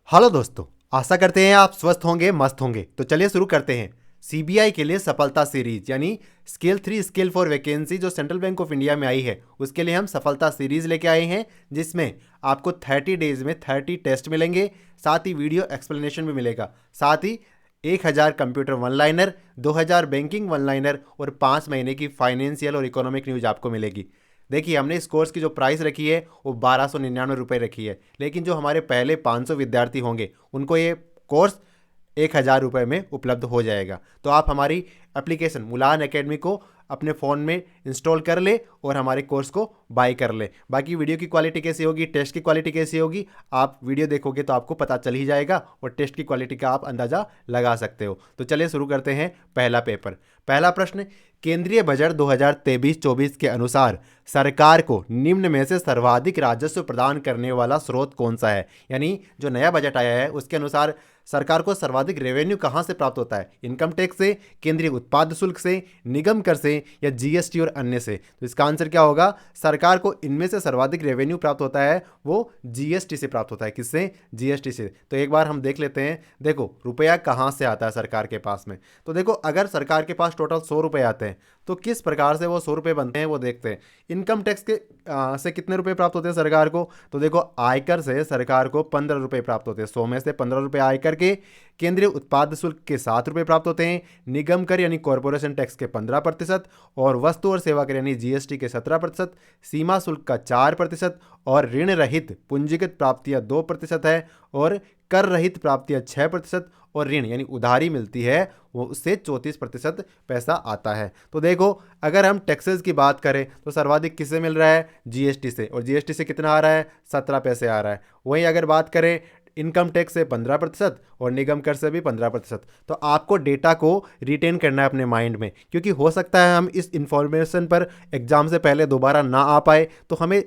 Hello दोस्तों, आशा करते हैं आप स्वस्थ होंगे, मस्त होंगे। तो चलिए शुरू करते हैं। सीबीआई के लिए सफलता सीरीज यानी स्केल 3 स्केल 4 वैकेंसी जो सेंट्रल बैंक ऑफ इंडिया में आई है, उसके लिए हम सफलता सीरीज लेके आए हैं, जिसमें आपको 30 डेज में 30 टेस्ट मिलेंगे, साथ ही वीडियो एक्सप्लेनेशन भी मिलेगा, साथ ही 1000 computer one liner, 2000 banking one liner और 5 महीने की फाइनेंशियल और इकोनॉमिक न्यूज आपको मिलेगी। देखिए, हमने इस कोर्स की जो प्राइस रखी है वो 1299 रखी है, लेकिन जो हमारे पहले 500 विद्यार्थी होंगे उनको ये कोर्स 1000 रुपये में उपलब्ध हो जाएगा। तो आप हमारी एप्लीकेशन मुलान एकेडमी को अपने फ़ोन में इंस्टॉल कर ले और हमारे कोर्स को बाय कर ले। बाकी वीडियो की क्वालिटी कैसी होगी, टेस्ट की क्वालिटी कैसी होगी, आप वीडियो देखोगे तो आपको पता चल ही जाएगा और टेस्ट की क्वालिटी का आप अंदाज़ा लगा सकते हो। तो चलिए शुरू करते हैं पहला पेपर। पहला प्रश्न, केंद्रीय बजट 2023-24 के अनुसार सरकार को निम्न में से सर्वाधिक राजस्व प्रदान करने वाला स्रोत कौन सा है। यानी जो नया बजट आया है उसके अनुसार सरकार को सर्वाधिक रेवेन्यू कहाँ से प्राप्त होता है, इनकम टैक्स से, केंद्रीय उत्पाद शुल्क से, निगम कर से या जीएसटी और अन्य से। तो इसका आंसर क्या होगा, सरकार को इनमें से सर्वाधिक रेवेन्यू प्राप्त होता है वो जीएसटी से प्राप्त होता है। किससे? जीएसटी से। तो एक बार हम देख लेते हैं। देखो, रुपया कहाँ से आता है सरकार के पास में। तो देखो, अगर सरकार के पास टोटल 100 रुपये आते हैं तो किस प्रकार से वो 100 रुपये बनते हैं वो देखते हैं। इनकम टैक्स के से कितने रुपए प्राप्त होते हैं सरकार को, तो देखो आयकर से सरकार को 15 रुपये प्राप्त होते हैं। 100 में से 15 रुपये आयकर के, केंद्रीय उत्पाद शुल्क के 7 रुपये प्राप्त होते हैं, निगम कर यानी कॉरपोरेशन टैक्स के 15% और वस्तु और सेवा कर यानी जीएसटी के 17%, सीमा शुल्क का 4% और ऋण रहित पूंजीगत प्राप्तियां 2% है और कर रहित प्राप्तियां 6% और ऋण यानी उधारी मिलती है वो उससे 34% पैसा आता है। तो देखो, अगर हम टैक्सेस की बात करें तो सर्वाधिक किससे मिल रहा है, जीएसटी से, और जीएसटी से कितना आ रहा है, 17 पैसे आ रहा है। वहीं अगर बात करें इनकम टैक्स से 15% और निगम कर से भी 15%। तो आपको डेटा को रिटेन करना है अपने माइंड में, क्योंकि हो सकता है हम इस इंफॉर्मेशन पर एग्जाम से पहले दोबारा ना आ पाए। तो हमें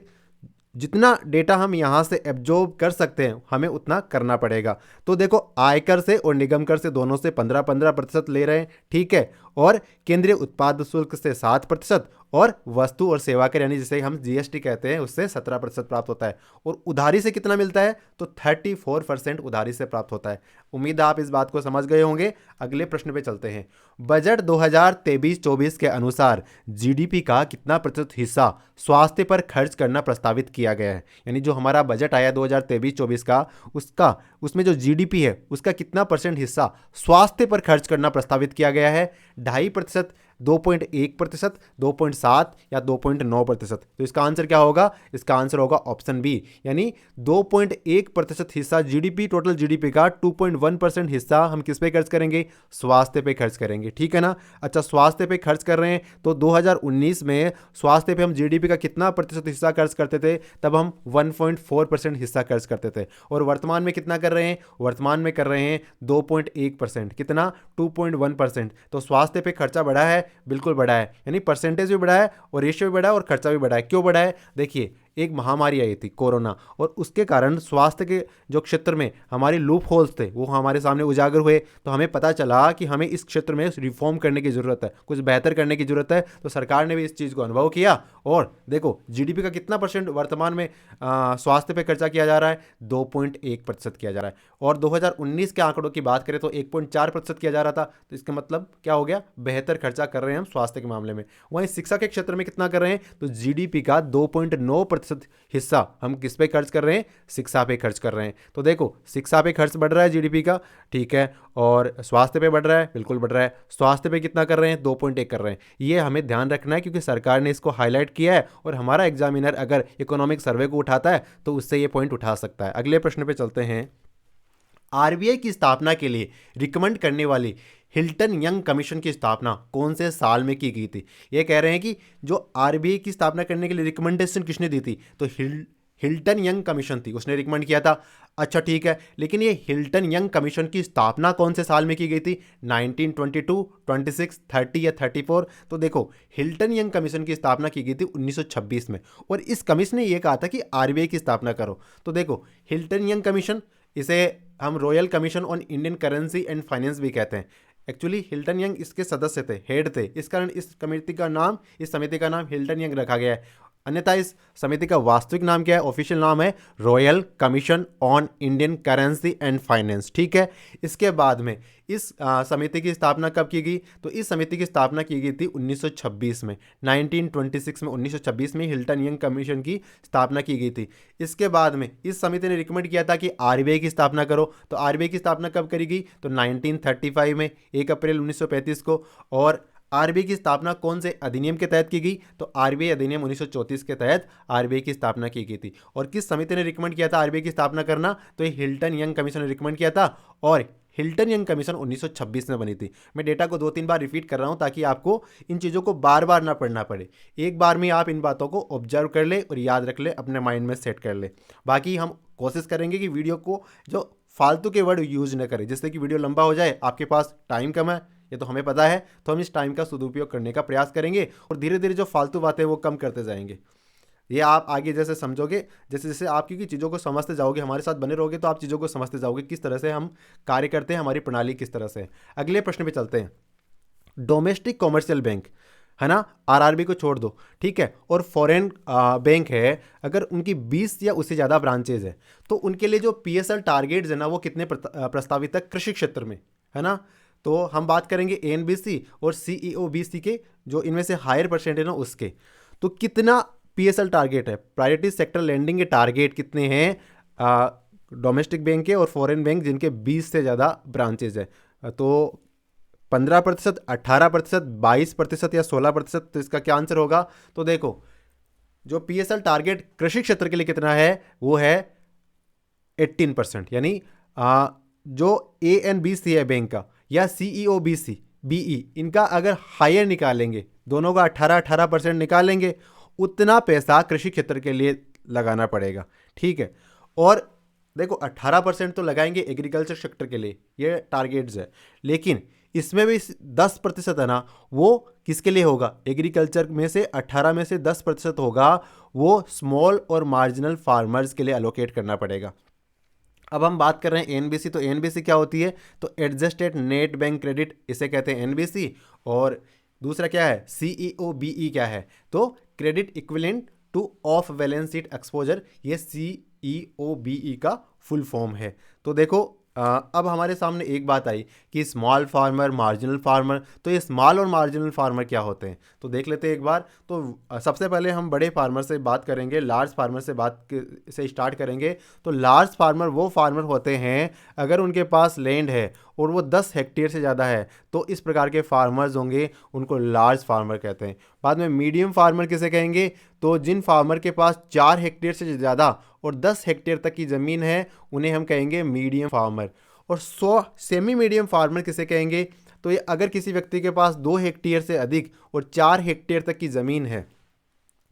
जितना डेटा हम यहाँ से एब्जॉर्ब कर सकते हैं हमें उतना करना पड़ेगा। तो देखो, आयकर से और निगम कर से दोनों से 15-15% ले रहे हैं, ठीक है, और केंद्रीय उत्पाद शुल्क से 7% और वस्तु और सेवा कर यानी जिसे हम जीएसटी कहते हैं उससे 17% प्राप्त होता है। और उधारी से कितना मिलता है, तो 34% उधारी से प्राप्त होता है। उम्मीद है आप इस बात को समझ गए होंगे। अगले प्रश्न पे चलते हैं। बजट 2023-24 के अनुसार जीडीपी का कितना प्रतिशत हिस्सा स्वास्थ्य पर खर्च करना प्रस्तावित किया गया है। यानी जो हमारा बजट आया 2023-24 का, उसमें जो जीडीपी है उसका कितना परसेंट हिस्सा स्वास्थ्य पर खर्च करना प्रस्तावित किया गया है। 2.5%, 2.1%, 2.7 या 2.9%। तो इसका आंसर क्या होगा, इसका आंसर होगा ऑप्शन बी, यानी 2.1% हिस्सा जीडीपी, टोटल जीडीपी का 2.1% हिस्सा हम किस पे खर्च करेंगे, स्वास्थ्य पे खर्च करेंगे, ठीक है ना। अच्छा, स्वास्थ्य पे खर्च कर रहे हैं तो 2019 में स्वास्थ्य पे हम जीडीपी का कितना प्रतिशत हिस्सा खर्च करते थे, तब हम 1.4% हिस्सा खर्च करते थे। और वर्तमान में कितना कर रहे हैं, वर्तमान में कर रहे हैं 2.1%, कितना, 2.1%। तो स्वास्थ्य पे खर्चा बढ़ा है, बिल्कुल बढ़ा है, यानी परसेंटेज भी बढ़ा है और रेशियो भी बढ़ा है और खर्चा भी बढ़ा है। क्यों बढ़ा है, देखिए, एक महामारी आई थी कोरोना, और उसके कारण स्वास्थ्य के जो क्षेत्र में हमारे लूप होल्स थे वो हमारे सामने उजागर हुए। तो हमें पता चला कि हमें इस क्षेत्र में रिफॉर्म करने की ज़रूरत है, कुछ बेहतर करने की ज़रूरत है। तो सरकार ने भी इस चीज़ को अनुभव किया और देखो, जीडीपी का कितना परसेंट वर्तमान में स्वास्थ्य पे खर्चा किया जा रहा है, 2.1% किया जा रहा है। और 2019 के आंकड़ों की बात करें तो 1.4% किया जा रहा था। तो इसका मतलब क्या हो गया, बेहतर खर्चा कर रहे हैं हम स्वास्थ्य के मामले में। वहीं शिक्षा के क्षेत्र में कितना कर रहे हैं, तो जीडीपी का 2.9% हिस्सा हम किस पे खर्च कर रहे हैं, शिक्षा पे खर्च कर रहे हैं। तो देखो, शिक्षा पे खर्च बढ़ रहा है जीडीपी का, ठीक है, और स्वास्थ्य पे बढ़ रहा है, बिल्कुल बढ़ रहा है। स्वास्थ्य पे कितना कर रहे हैं, 2.1 कर रहे हैं। ये हमें ध्यान रखना है क्योंकि सरकार ने इसको हाईलाइट किया है और हमारा एग्जामिनर अगर इकोनॉमिक सर्वे को उठाता है तो उससे ये पॉइंट उठा सकता है। अगले प्रश्न पे चलते हैं। आरबीआई की स्थापना के लिए रिकमेंड करने वाली हिल्टन यंग कमीशन की स्थापना कौन से साल में की गई थी। ये कह रहे हैं कि जो आरबीआई की स्थापना करने के लिए रिकमेंडेशन किसने दी थी, तो हिल्टन यंग कमीशन थी, उसने रिकमेंड किया था। अच्छा ठीक है, लेकिन ये हिल्टन यंग कमीशन की स्थापना कौन से साल में की गई थी, 1922, 26, 30 या 34। तो देखो, हिल्टन यंग कमीशन की स्थापना की गई थी 1926 में, और इस कमीशन ने यह कहा था कि आरबीआई की स्थापना करो। तो देखो, हिल्टन यंग कमीशन, इसे हम royal commission on Indian currency and finance भी कहते हैं। एक्चुअली हिल्टन यंग इसके सदस्य थे, हेड थे, इस कारण इस समिति का नाम हिल्टन यंग रखा गया है। अन्यथा इस समिति का वास्तविक नाम क्या है? ऑफिशियल नाम है royal commission on Indian currency and finance. ठीक है। इसके बाद में इस समिति की स्थापना कब की गई? तो इस समिति की स्थापना की गई थी 1926 में, 1926 में, 1926 में हिल्टन यंग कमीशन की स्थापना की गई थी। इसके बाद में इस समिति ने रिकमेंड किया था कि आरबीआई की स्थापना करो। तो आरबीआई की स्थापना कब करी गई? तो 1935 में, 1 अप्रैल 1935 को। और आरबीआई की स्थापना कौन से अधिनियम के तहत की गई? तो आरबीआई अधिनियम 1934 के तहत आरबीआई की स्थापना की गई थी। और किस समिति ने रिकमेंड किया था आरबीआई की स्थापना करना? तो ये हिल्टन यंग कमीशन ने रिकमेंड किया था और हिल्टन यंग कमीशन 1926 में बनी थी। मैं डेटा को 2-3 बार रिपीट कर रहा हूं ताकि आपको इन चीज़ों को बार बार ना पढ़ना पड़े, एक बार में आप इन बातों को ऑब्जर्व कर ले और याद रख ले, अपने माइंड में सेट कर ले। बाकी हम कोशिश करेंगे कि वीडियो को जो फालतू के वर्ड यूज न करें, जिससे कि वीडियो लंबा हो जाए। आपके पास टाइम कम है, ये तो हमें पता है, तो हम इस टाइम का सदुपयोग करने का प्रयास करेंगे और धीरे धीरे जो फालतू बातें वो कम करते जाएंगे। ये आप आगे जैसे समझोगे, जैसे जैसे आप क्योंकि चीज़ों को समझते जाओगे, हमारे साथ बने रहोगे, तो आप चीज़ों को समझते जाओगे किस तरह से हम कार्य करते हैं, हमारी प्रणाली किस तरह से है। अगले प्रश्न पे चलते हैं। डोमेस्टिक कॉमर्शियल बैंक है ना, आरआरबी को छोड़ दो, ठीक है, और फॉरेन बैंक है, अगर उनकी 20 या उससे ज़्यादा ब्रांचेज है तो उनके लिए जो पीएसएल टारगेट्स है ना वो कितने प्रस्तावित है कृषि क्षेत्र में, है ना। तो हम बात करेंगे एएनबीसी और सीईओबीसी के, जो इनमें से हायर परसेंट है ना उसके। तो कितना पीएसएल टारगेट है, प्रायोरिटी सेक्टर लैंडिंग के टारगेट कितने हैं डोमेस्टिक बैंक के और फॉरेन बैंक जिनके 20 से ज़्यादा ब्रांचेज है? तो 15%, 18%, 22% या 16%। तो इसका क्या आंसर होगा? तो देखो, जो पीएसएल टारगेट कृषि क्षेत्र के लिए कितना है वो है 18%। यानी जो एएनबीसी है बैंक का या सीईओबीसी बीई, इनका अगर हायर निकालेंगे, दोनों का 18% निकालेंगे, उतना पैसा कृषि क्षेत्र के लिए लगाना पड़ेगा। ठीक है। और देखो 18% तो लगाएंगे एग्रीकल्चर सेक्टर के लिए, ये टारगेट्स है, लेकिन इसमें भी 10% है ना वो किसके लिए होगा? एग्रीकल्चर में से 18 में से 10% होगा वो स्मॉल और मार्जिनल फार्मर्स के लिए अलोकेट करना पड़ेगा। अब हम बात कर रहे हैं एनबीसी। तो एनबीसी क्या होती है? तो एडजस्टेड नेट बैंक क्रेडिट, इसे कहते हैं एनबीसी। और दूसरा क्या है? सीईओबीई क्या है? तो credit equivalent two of balance sheet exposure, ये सीईओबीई का फुल फॉर्म है। तो देखो अब हमारे सामने एक बात आई कि स्मॉल फार्मर, मार्जिनल फार्मर। तो ये स्मॉल और मार्जिनल फार्मर क्या होते हैं तो देख लेते हैं एक बार। तो सबसे पहले हम बड़े फार्मर से बात करेंगे, लार्ज फार्मर से स्टार्ट करेंगे। तो लार्ज फार्मर वो फार्मर होते हैं अगर उनके पास लैंड है और वो 10 हेक्टेयर से ज़्यादा है, तो इस प्रकार के फार्मर्स होंगे, उनको लार्ज फार्मर कहते हैं। बाद में मीडियम फार्मर किसे कहेंगे? तो जिन फार्मर के पास 4 हेक्टेयर से ज़्यादा और 10 हेक्टेयर तक की ज़मीन है उन्हें हम कहेंगे मीडियम फार्मर। और 100 सेमी मीडियम फार्मर किसे कहेंगे? तो ये अगर किसी व्यक्ति के पास 2 हेक्टेयर से अधिक और 4 हेक्टेयर तक की ज़मीन है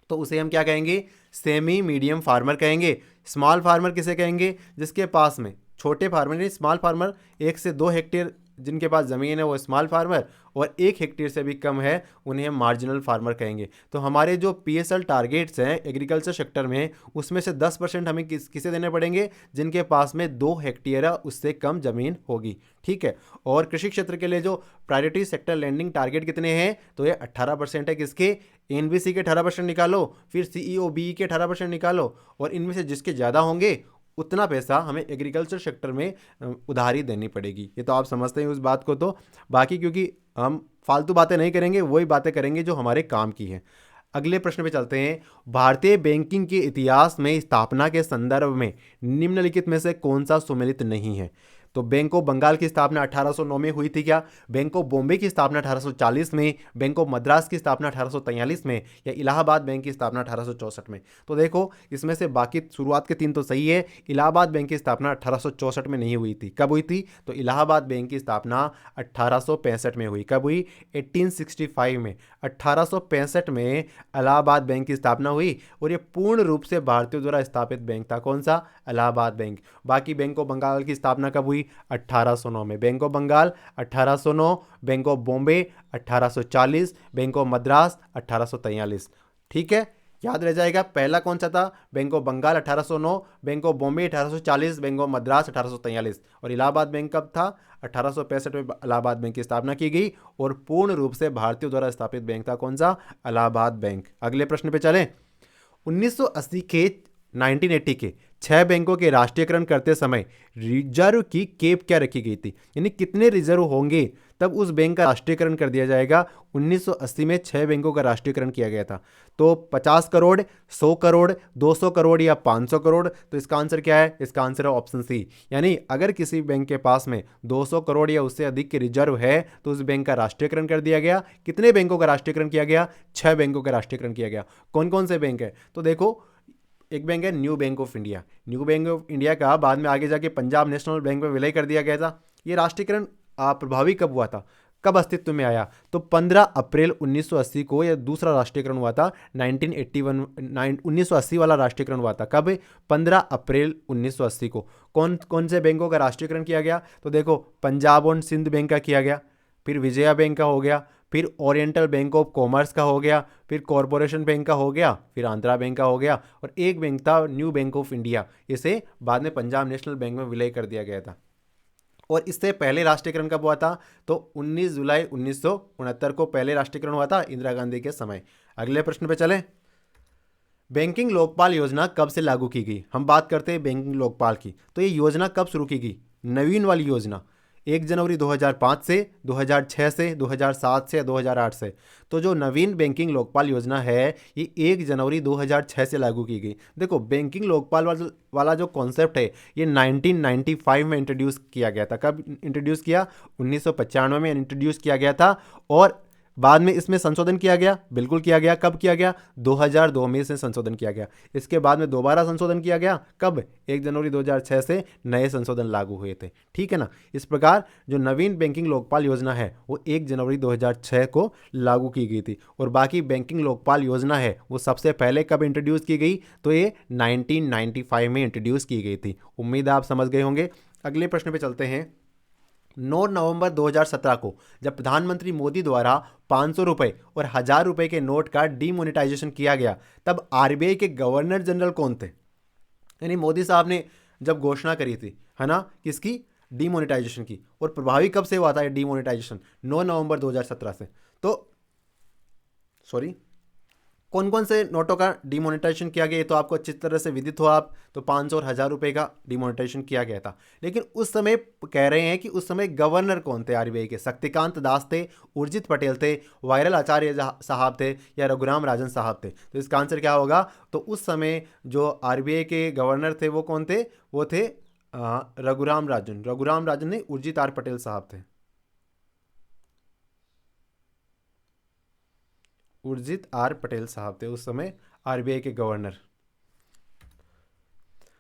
तो उसे हम क्या कहेंगे? सेमी मीडियम फार्मर कहेंगे। स्मॉल फार्मर किसे कहेंगे? जिसके पास में छोटे फार्मर नहीं, स्मॉल फार्मर 1 से 2 हेक्टेयर जिनके पास ज़मीन है वो स्मॉल फार्मर, और 1 हेक्टेयर से भी कम है उन्हें हम मार्जिनल फार्मर कहेंगे। तो हमारे जो पीएसएल टारगेट्स हैं एग्रीकल्चर सेक्टर में, उसमें से 10% हमें किसे देने पड़ेंगे? जिनके पास में 2 हेक्टेयर उससे कम ज़मीन होगी। ठीक है। और कृषि क्षेत्र के लिए जो प्रायोरिटी सेक्टर लैंडिंग टारगेट कितने हैं? तो ये 18% है। किसके? एनबीसी के 18% निकालो, फिर सीईओबी के 18% निकालो, और इनमें से जिसके ज़्यादा होंगे उतना पैसा हमें एग्रीकल्चर सेक्टर में उधारी देनी पड़ेगी। ये तो आप समझते हैं उस बात को। तो बाकी क्योंकि हम फालतू बातें नहीं करेंगे, वही बातें करेंगे जो हमारे काम की हैं। अगले प्रश्न पे चलते हैं। भारतीय बैंकिंग के इतिहास में स्थापना के संदर्भ में निम्नलिखित में से कौन सा सुमेलित नहीं है? तो बैंक ऑफ बंगाल की स्थापना 1809 में हुई थी क्या? बैंक ऑफ बॉम्बे की स्थापना 1840 में, बैंक ऑफ मद्रास की स्थापना 1843 में, या इलाहाबाद बैंक की स्थापना 1864 में? तो देखो इसमें से बाकी शुरुआत के 3 तो सही है। इलाहाबाद बैंक की स्थापना 1864 में नहीं हुई थी। कब हुई थी? तो इलाहाबाद बैंक की स्थापना 1865 में हुई। कब हुई? 1865 में। 1865 में इलाहाबाद बैंक की स्थापना हुई और ये पूर्ण रूप से भारतीयों द्वारा स्थापित बैंक था। कौन सा? इलाहाबाद बैंक। बाकी बैंक ऑफ बंगाल की स्थापना कब हुई? 1809 में। Bank of Bengal 1809, bank of Bombay 1840, bank of Madras 1843। ठीक है, याद रह जाएगा। पहला कौन सा था? Bank of Bengal 1809, bank of Bombay 1840, bank of Madras 1843। और इलाहाबाद बैंक कब था? 1865 में इलाहाबाद बैंक की स्थापना की गई और पूर्ण रूप से भारतीयों द्वारा स्थापित बैंक था। कौन सा? इलाहाबाद बैंक। अगले प्रश्न पे चलें। 1980 के 1980 के 6 बैंकों के राष्ट्रीयकरण करते समय रिजर्व की केप क्या रखी गई थी, यानी कितने रिजर्व होंगे तब उस बैंक का राष्ट्रीयकरण कर दिया जाएगा। 1980 में 6 बैंकों का राष्ट्रीयकरण किया गया था। तो 50 करोड़, 100 करोड़, 200 करोड़ या 500 करोड़। तो इसका आंसर क्या है? इसका आंसर है ऑप्शन सी, यानी अगर किसी बैंक के पास में 200 करोड़ या उससे अधिक के रिजर्व है तो उस बैंक का राष्ट्रीयकरण कर दिया गया। कितने बैंकों का राष्ट्रीयकरण किया गया? 6 बैंकों का राष्ट्रीयकरण किया गया। कौन कौन से बैंक है? तो देखो, एक बैंक है new bank of India. New bank of India का बाद में आगे जाके पंजाब नेशनल बैंक में विलय कर दिया गया था। ये राष्ट्रीयकरण प्रभावी कब हुआ था, कब अस्तित्व में आया? तो 15 अप्रैल 1980 को यह दूसरा राष्ट्रीयकरण हुआ था। 1980 वाला राष्ट्रीयकरण हुआ था कब? 15 अप्रैल 1980 को। कौन कौन से बैंकों का राष्ट्रीयकरण किया गया? तो देखो, पंजाब और सिंध बैंक का किया गया, फिर विजया बैंक का हो गया, फिर ओरिएंटल बैंक ऑफ कॉमर्स का हो गया, फिर कॉरपोरेशन बैंक का हो गया, फिर आंध्रा बैंक का हो गया, और एक बैंक था न्यू बैंक ऑफ इंडिया। इसे बाद में पंजाब नेशनल बैंक में विलय कर दिया गया था। और इससे पहले राष्ट्रीयकरण कब हुआ था? तो 19 जुलाई 1969 को पहले राष्ट्रीयकरण हुआ था, इंदिरा गांधी के समय। अगले प्रश्न पे चलें। बैंकिंग लोकपाल योजना कब से लागू की गई? हम बात करते हैं बैंकिंग लोकपाल की। तो ये योजना कब शुरू की गई? नवीन वाली योजना 1 जनवरी 2005 से, 2006 से, 2007 से या 2008 से। तो जो नवीन बैंकिंग लोकपाल योजना है ये 1 जनवरी 2006 से लागू की गई। देखो, बैंकिंग लोकपाल वाला जो कॉन्सेप्ट है ये 1995 में इंट्रोड्यूस किया गया था। कब इंट्रोड्यूस किया? 1995 में इंट्रोड्यूस किया गया था। और बाद में इसमें संशोधन किया गया, बिल्कुल किया गया। कब किया गया? 2002 में इसमें संशोधन किया गया। इसके बाद में दोबारा संशोधन किया गया। कब? 1 जनवरी 2006 से नए संशोधन लागू हुए थे। ठीक है ना? इस प्रकार जो नवीन बैंकिंग लोकपाल योजना है वो 1 जनवरी 2006 को लागू की गई थी। और बाकी बैंकिंग लोकपाल योजना है वो सबसे पहले कब इंट्रोड्यूस की गई? तो ये 1995 में इंट्रोड्यूस की गई थी। उम्मीद आप समझ गए होंगे। अगले प्रश्न पे चलते हैं। 9 नवंबर 2017 को जब प्रधानमंत्री मोदी द्वारा 500 रुपये और 1000 रुपये के नोट का डीमोनेटाइजेशन किया गया तब आरबीआई के गवर्नर जनरल कौन थे? यानी मोदी साहब ने जब घोषणा करी थी, है ना, किसकी? डीमोनेटाइजेशन की। और प्रभावी कब से हुआ था ये डीमोनेटाइजेशन? 9 नवंबर 2017 से। तो सॉरी, कौन कौन से नोटों का डिमोनेटाइजेशन किया गया ये तो आपको अच्छी तरह से विदित हो आप। तो 500 और 1000 रुपये का डिमोनेटाइजेशन किया गया था। लेकिन उस समय कह रहे हैं कि उस समय गवर्नर कौन थे आरबीआई के? शक्तिकांत दास थे, उर्जित पटेल थे, वायरल आचार्य साहब थे, या रघुराम राजन साहब थे? तो इसका आंसर क्या होगा? तो उस समय जो आरबीआई के गवर्नर थे वो कौन थे? वो थे रघुराम राजन नहीं, उर्जित आर पटेल साहब थे। उर्जित आर पटेल साहब थे उस समय आरबीआई के गवर्नर।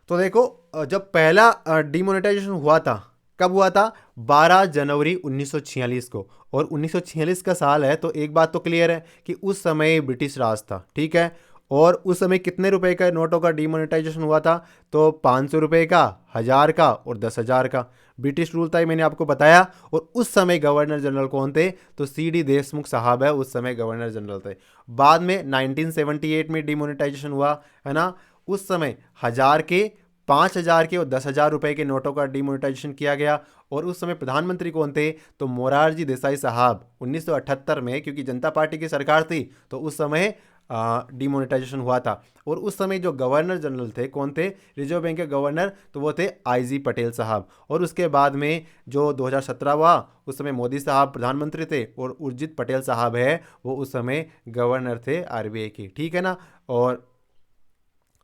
तो देखो, जब पहला डिमोनेटाइजेशन हुआ था, कब हुआ था? 12 जनवरी 1946 को। और 1946 का साल है तो एक बात तो क्लियर है कि उस समय ब्रिटिश राज था। ठीक है? और उस समय कितने रुपए का नोटों का डिमोनेटाइजेशन हुआ था? तो 500 रुपये का, 1000 का और 10,000 का। ब्रिटिश रूल था, मैंने आपको बताया। और उस समय गवर्नर जनरल कौन थे? तो सीडी देशमुख साहब है उस समय गवर्नर जनरल थे। बाद में 1978 में डिमोनेटाइजेशन हुआ, है ना। उस समय 1000 के, 5000 के और 10,000 रुपए के नोटों का डिमोनेटाइजेशन किया गया। और उस समय प्रधानमंत्री कौन थे? तो मोरारजी देसाई साहब। 1978 में, क्योंकि जनता पार्टी की सरकार थी तो उस समय डिमोनेटाइजेशन हुआ था। और उस समय जो गवर्नर जनरल थे कौन थे? रिजर्व बैंक के गवर्नर, तो वो थे आईजी पटेल साहब। और उसके बाद में जो 2017 हुआ उस समय मोदी साहब प्रधानमंत्री थे और उर्जित पटेल साहब है वो उस समय गवर्नर थे आरबीआई के। ठीक है ना? और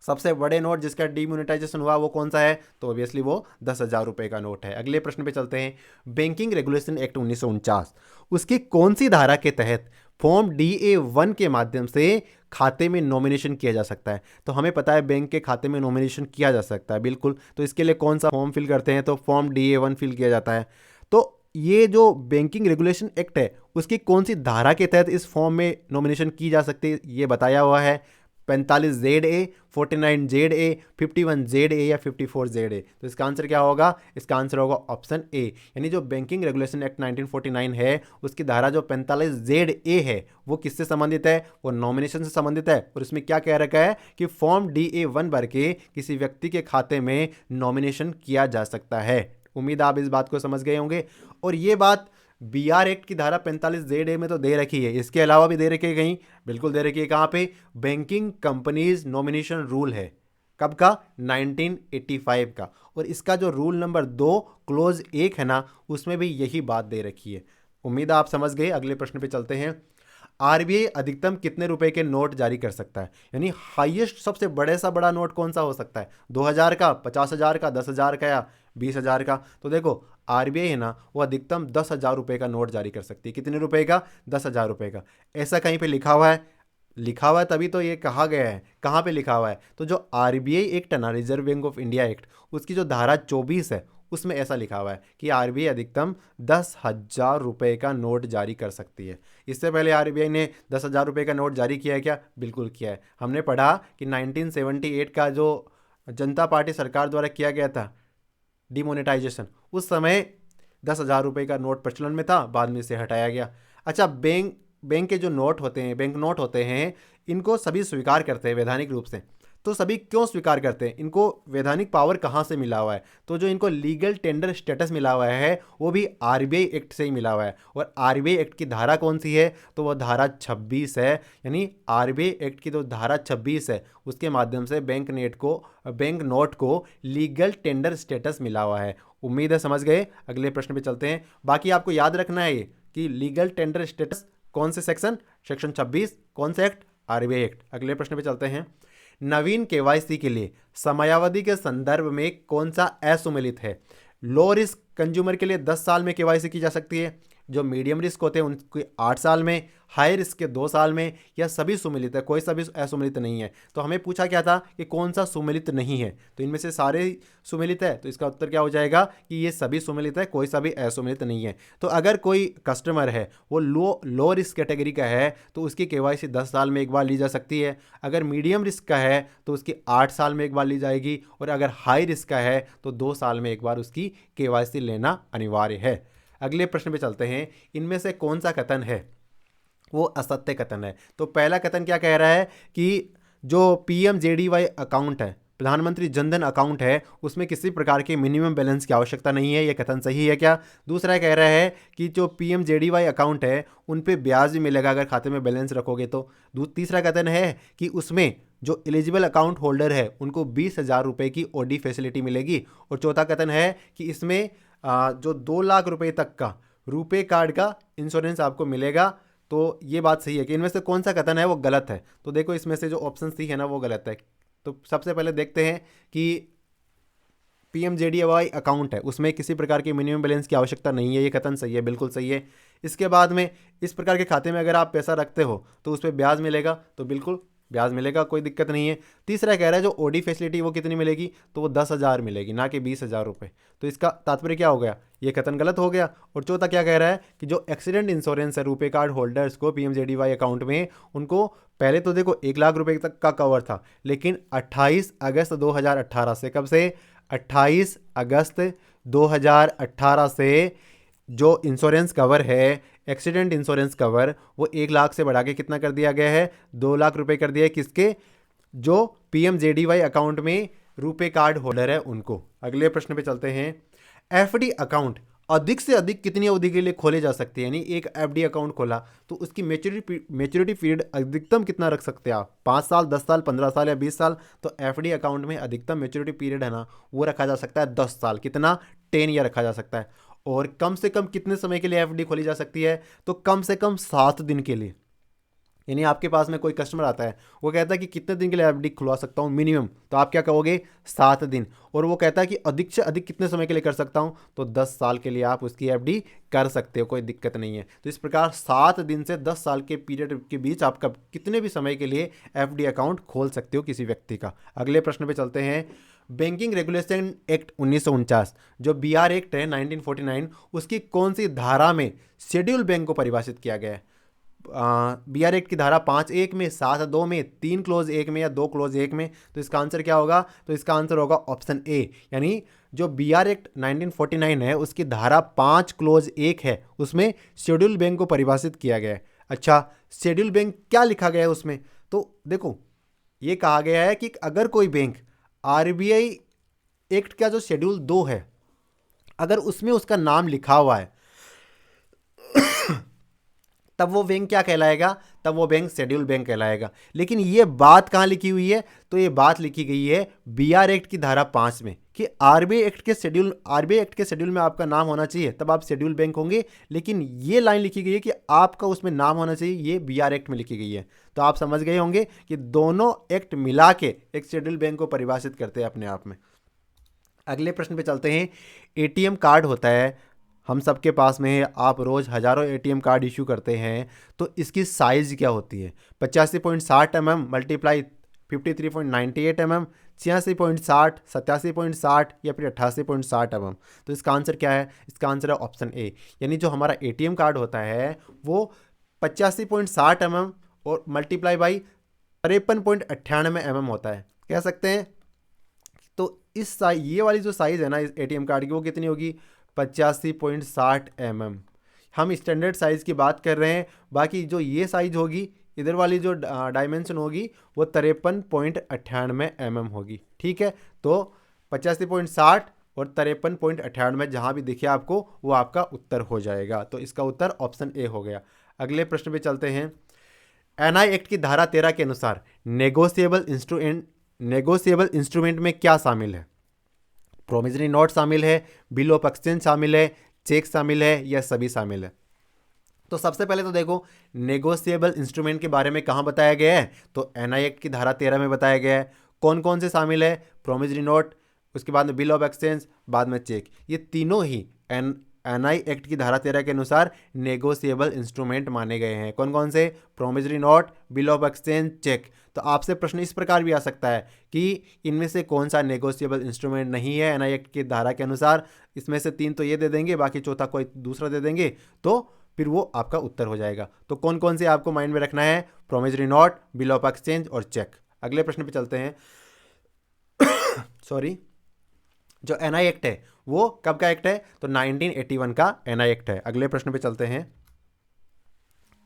सबसे बड़े नोट जिसका डीमोनेटाइजेशन हुआ वो कौन सा है? तो ऑब्वियसली वो 10,000 रुपये का नोट है। अगले प्रश्न पे चलते हैं। बैंकिंग रेगुलेशन एक्ट 1949 उसकी कौन सी धारा के तहत फॉर्म DA-1 के माध्यम से खाते में नॉमिनेशन किया जा सकता है? तो हमें पता है बैंक के खाते में नॉमिनेशन किया जा सकता है, बिल्कुल। तो इसके लिए कौन सा फॉर्म फिल करते हैं? तो फॉर्म DA-1 फिल किया जाता है। तो ये जो बैंकिंग रेगुलेशन एक्ट है उसकी कौन सी धारा के तहत इस फॉर्म में नॉमिनेशन की जा सकती है ये बताया हुआ है। 45ZA, 49ZA, 51ZA या 54ZA। तो इसका आंसर क्या होगा? इसका आंसर होगा ऑप्शन ए। यानी जो बैंकिंग रेगुलेशन एक्ट 1949 है उसकी धारा जो 45ZA है वो किससे संबंधित है? वो नॉमिनेशन से संबंधित है। और इसमें क्या कह रखा है कि फॉर्म DA-1 भर के किसी व्यक्ति के खाते में नॉमिनेशन किया जा सकता है। उम्मीद आप इस बात को समझ गए होंगे। और ये बात बीआर एक्ट की धारा 45 में तो दे रखी है, इसके अलावा भी दे रखी है कहीं, बिल्कुल दे रखी है। कहाँ पे? बैंकिंग कंपनीज नॉमिनेशन रूल है, कब का? 1985 का। और इसका जो रूल नंबर 2 क्लोज 1 है ना, उसमें भी यही बात दे रखी है। उम्मीद है आप समझ गए। अगले प्रश्न पे चलते हैं। आरबीआई अधिकतम कितने रुपए के नोट जारी कर सकता है, यानी हाईएस्ट सबसे बड़े सा बड़ा नोट कौन सा हो सकता है? 2000 का, 50,000 का, 10,000 का या 20,000 का? तो देखो आरबीआई है ना, वो अधिकतम 10,000 रुपए का नोट जारी कर सकती है। कितने रुपए का? 10,000 रुपए का। ऐसा कहीं पे लिखा हुआ है? लिखा हुआ है तभी तो ये कहा गया है। कहाँ पे लिखा हुआ है? तो जो आरबीआई एक्ट है ना, reserve bank of India act, उसकी जो धारा 24 है उसमें ऐसा लिखा हुआ है कि आरबीआई अधिकतम 10,000 रुपए का नोट जारी कर सकती है। इससे पहले आरबीआई ने 10,000 रुपए का नोट जारी किया है क्या? बिल्कुल किया है। हमने पढ़ा कि 1978 का जो जनता पार्टी सरकार द्वारा किया गया था डिमोनेटाइजेशन, उस समय 10,000 रुपए का नोट प्रचलन में था, बाद में इसे हटाया गया। अच्छा, बैंक बैंक के जो नोट होते हैं, बैंक नोट होते हैं, इनको सभी स्वीकार करते हैं वैधानिक रूप से। तो सभी क्यों स्वीकार करते हैं? इनको वैधानिक पावर कहाँ से मिला हुआ है? तो जो इनको लीगल टेंडर स्टेटस मिला हुआ है वो भी आरबीआई एक्ट से ही मिला हुआ है। और आरबीआई एक्ट की धारा कौन सी है? तो वो धारा 26 है। यानी आरबीआई एक्ट की जो धारा 26 है उसके माध्यम से बैंक नोट को लीगल टेंडर स्टेटस मिला हुआ है। उम्मीद है समझ गए। अगले प्रश्न पे चलते हैं। बाकी आपको याद रखना है ये कि लीगल टेंडर स्टेटस कौन से सेक्शन? सेक्शन 26। कौन सा एक्ट? RBI act. अगले प्रश्न पे चलते हैं। नवीन केवाईसी के लिए समयावधि के संदर्भ में कौन सा असुमेलित है? लो रिस्क कंज्यूमर के लिए 10 साल में केवाईसी की जा सकती है, जो मीडियम रिस्क होते हैं उनके 8 साल में, हाई रिस्क के 2 साल में, या सभी सुमेलित है, कोई सा भी असुमेलित नहीं है। तो हमें पूछा क्या था कि कौन सा सुमेलित नहीं है, तो इनमें से सारे सुमेलित है, तो इसका उत्तर क्या हो जाएगा कि ये सभी सुमेलित है, कोई सा भी असुमेलित नहीं है। तो अगर कोई कस्टमर है वो लो रिस्क कैटेगरी का है तो उसकी केवाईसी 10 साल में एक बार ली जा सकती है। अगर मीडियम रिस्क का है तो उसकी 8 साल में एक बार ली जाएगी, और अगर हाई रिस्क का है तो 2 साल में एक बार उसकी केवाईसी लेना अनिवार्य है। अगले प्रश्न पे चलते हैं। इनमें से कौन सा कथन है वो असत्य कथन है? तो पहला कथन क्या कह रहा है कि जो पीएमजेडीवाई अकाउंट है, प्रधानमंत्री जनधन अकाउंट है, उसमें किसी प्रकार के मिनिमम बैलेंस की आवश्यकता नहीं है। यह कथन सही है क्या? दूसरा कह रहा है कि जो पीएमजेडीवाई अकाउंट है उन पे ब्याज भी मिलेगा अगर खाते में बैलेंस रखोगे तो। तीसरा कथन है कि उसमें जो एलिजिबल अकाउंट होल्डर है उनको 20,000 रुपये की ओडी फैसिलिटी मिलेगी। और चौथा कथन है कि इसमें जो 2 लाख रुपए तक का रुपे कार्ड का इंश्योरेंस आपको मिलेगा। तो ये बात सही है कि इनमें से कौन सा कथन है वो गलत है? तो देखो इसमें से जो ऑप्शन सी है ना वो गलत है। तो सबसे पहले देखते हैं कि पीएमजेडीवाई अकाउंट है उसमें किसी प्रकार की मिनिमम बैलेंस की आवश्यकता नहीं है, ये कथन सही है, बिल्कुल सही है। इसके बाद में इस प्रकार के खाते में अगर आप पैसा रखते हो तो उस पर ब्याज मिलेगा, तो बिल्कुल ब्याज मिलेगा, कोई दिक्कत नहीं है। तीसरा कह रहा है जो ओडी फैसिलिटी वो कितनी मिलेगी, तो वो 10,000 मिलेगी, ना कि 20,000 रुपये। तो इसका तात्पर्य क्या हो गया? ये कथन गलत हो गया। और चौथा क्या कह रहा है कि जो एक्सीडेंट इंश्योरेंस है रुपे कार्ड होल्डर्स को पीएमजेडीवाई अकाउंट में, उनको पहले तो देखो 1 लाख रुपए तक का कवर था, लेकिन 28 अगस्त 2018 से, कब से? 28 अगस्त 2018 से जो इंश्योरेंस कवर है, एक्सीडेंट इंश्योरेंस कवर, वो 1 लाख से बढ़ा के कितना कर दिया गया है? 2 लाख रुपए कर दिया है। किसके? जो पीएमजेडीवाई अकाउंट में रुपे कार्ड होल्डर है उनको। अगले प्रश्न पे चलते हैं। एफडी अकाउंट अधिक से अधिक कितनी अवधि के लिए खोले जा सकते हैं? यानी एक एफडी अकाउंट खोला तो उसकी मैच्योरिटी पीरियड अधिकतम कितना रख सकते हैं आप? 5 साल, 10 साल, 15 साल या 20 साल? तो एफडी अकाउंट में अधिकतम मैच्योरिटी पीरियड है ना वो रखा जा सकता है 10 साल। कितना? 10 ईयर रखा जा सकता है। और कम से कम कितने समय के लिए एफडी खोली जा सकती है? तो कम से कम 7 दिन के लिए। यानी आपके पास में कोई कस्टमर आता है, वो कहता है कि कितने दिन के लिए एफडी खुलवा सकता हूँ मिनिमम, तो आप क्या कहोगे? 7 दिन। और वो कहता है कि अधिक से अधिक कितने समय के लिए कर सकता हूँ, तो 10 साल के लिए आप उसकी एफडी कर सकते हो, कोई दिक्कत नहीं है। तो इस प्रकार 7 दिन से 10 साल के पीरियड के बीच आप कब कितने भी समय के लिए एफडी अकाउंट खोल सकते हो किसी व्यक्ति का। अगले प्रश्न पे चलते हैं। बैंकिंग रेगुलेशन एक्ट 1949 जो बीआर एक्ट है 1949, उसकी कौन सी धारा में शेड्यूल बैंक को परिभाषित किया गया है? बीआर एक्ट की धारा 5(1) में, 7(2) में, 3 क्लोज 1 में या 2 क्लोज 1 में? तो इसका आंसर क्या होगा? तो इसका आंसर होगा ऑप्शन ए। यानी जो बीआर एक्ट 1949 है उसकी धारा 5 क्लोज 1 है, उसमें शेड्यूल बैंक को परिभाषित किया गया है। अच्छा, शेड्यूल बैंक क्या लिखा गया है उसमें? तो देखो ये कहा गया है कि अगर कोई बैंक आरबीआई एक्ट का जो शेड्यूल 2 है अगर उसमें उसका नाम लिखा हुआ है तब वो बैंक क्या कहलाएगा, तब वो बैंक शेड्यूल बैंक कहलाएगा। लेकिन ये बात कहाँ लिखी हुई है, तो ये बात लिखी गई है बीआर एक्ट की धारा 5 में कि आरबीआई एक्ट के शेड्यूल में आपका नाम होना चाहिए, तब आप शेड्यूल बैंक होंगे। लेकिन ये लाइन लिखी गई है कि आपका उसमें नाम होना चाहिए, ये बीआर एक्ट में लिखी गई है। तो आप समझ गए होंगे कि दोनों एक्ट मिला के एक शेड्यूल बैंक को परिभाषित करते हैं अपने आप में। अगले प्रश्न पे चलते हैं। एटीएम कार्ड होता है, हम सबके पास में है, आप रोज़ हज़ारों एटीएम कार्ड इशू करते हैं, तो इसकी साइज़ क्या होती है? 85.60 mm मल्टीप्लाई 53.98 mm, 86.60, 87.60 या फिर 88.60 mm। तो इसका आंसर क्या है? इसका आंसर है ऑप्शन ए, यानी जो हमारा एटीएम कार्ड होता है वो 85.60 mm और मल्टीप्लाई बाई 53.98 mm होता है, कह सकते हैं। तो इस ये वाली जो साइज़ है ना इस एटीएम कार्ड की, वो कितनी होगी? 85.60 mm। हम स्टैंडर्ड साइज़ की बात कर रहे हैं, बाकी जो ये साइज़ होगी, इधर वाली जो डायमेंशन होगी वो 53.98 mm होगी। ठीक है, तो 85.60 और 53.98 जहाँ भी दिखे आपको वो आपका उत्तर हो जाएगा। तो इसका उत्तर ऑप्शन ए हो गया। अगले प्रश्न पे चलते हैं। एनआई एक्ट की धारा 13 के अनुसार नेगोशिएबल इंस्ट्रूमेंट में क्या शामिल है? प्रोमिसरी नोट शामिल है, बिल ऑफ एक्सचेंज शामिल है, चेक शामिल है, या सभी शामिल है? तो सबसे पहले तो देखो नेगोशिएबल इंस्ट्रूमेंट के बारे में कहाँ बताया गया है, तो एनआई एक्ट की धारा 13 में बताया गया है। कौन कौन से शामिल है? प्रोमिसरी नोट, उसके बाद में बिल ऑफ एक्सचेंज, बाद में चेक। ये तीनों ही एनआई एक्ट की धारा 13 के अनुसार नेगोशिएबल इंस्ट्रूमेंट माने गए हैं। कौन कौन से? Promissory note, bill of exchange, cheque. तो आपसे प्रश्न इस प्रकार भी आ सकता है कि इनमें से कौन सा नेगोशिएबल इंस्ट्रूमेंट नहीं है एनआई एक्ट की धारा के अनुसार? इसमें से 3 तो ये दे देंगे, बाकी चौथा कोई दूसरा दे देंगे, तो फिर वो आपका उत्तर हो जाएगा। तो कौन कौन से आपको माइंड में रखना है? Promissory note, bill of exchange और चेक। अगले प्रश्न पे चलते हैं। सॉरी, जो एनआई एक्ट है वो कब का एक्ट है? तो 1981 का एनआई एक्ट है। अगले प्रश्न पे चलते हैं।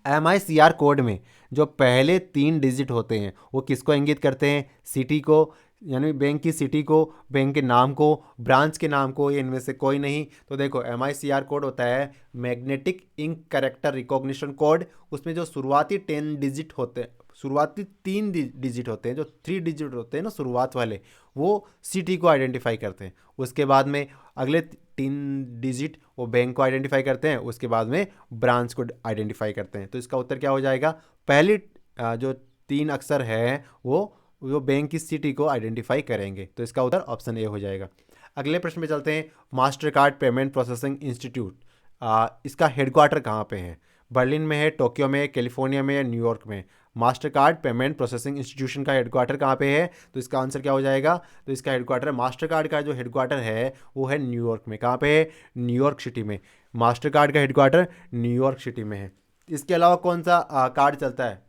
एमआईसीआर कोड में जो पहले 3 डिजिट होते हैं वो किसको इंगित करते हैं? सिटी को, यानी बैंक की सिटी को, बैंक के नाम को, ब्रांच के नाम को, ये इनमें से कोई नहीं। तो देखो एमआईसीआर कोड होता है magnetic ink character recognition code. उसमें जो शुरुआती 10 डिजिट होते हैं, शुरुआती 3 डिजिट होते हैं, जो 3 डिजिट होते हैं ना शुरुआत वाले, वो सिटी को आइडेंटिफाई करते हैं। उसके बाद में अगले 3 डिजिट वो बैंक को आइडेंटिफाई करते हैं, उसके बाद में ब्रांच को आइडेंटिफाई करते हैं। तो इसका उत्तर क्या हो जाएगा? पहली जो 3 अक्षर है वो बैंक की सिटी को आइडेंटिफाई करेंगे। तो इसका उत्तर ऑप्शन ए हो जाएगा। अगले प्रश्न पे चलते हैं। Master card payment processing institute, इसका हेडक्वार्टर कहाँ पे है? बर्लिन में है, टोक्यो में, कैलिफोर्निया में या न्यूयॉर्क में? Master card payment processing institution का हेडक्वार्टर कहाँ पे है? तो इसका आंसर क्या हो जाएगा? तो इसका हेडक्वार्टर, मास्टर कार्ड का जो हेडक्वार्टर है वो है न्यूयॉर्क में। कहाँ पे है? न्यूयॉर्क सिटी में। मास्टर कार्ड का हेडक्वार्टर न्यूयॉर्क सिटी में है। इसके अलावा कौन सा कार्ड चलता है?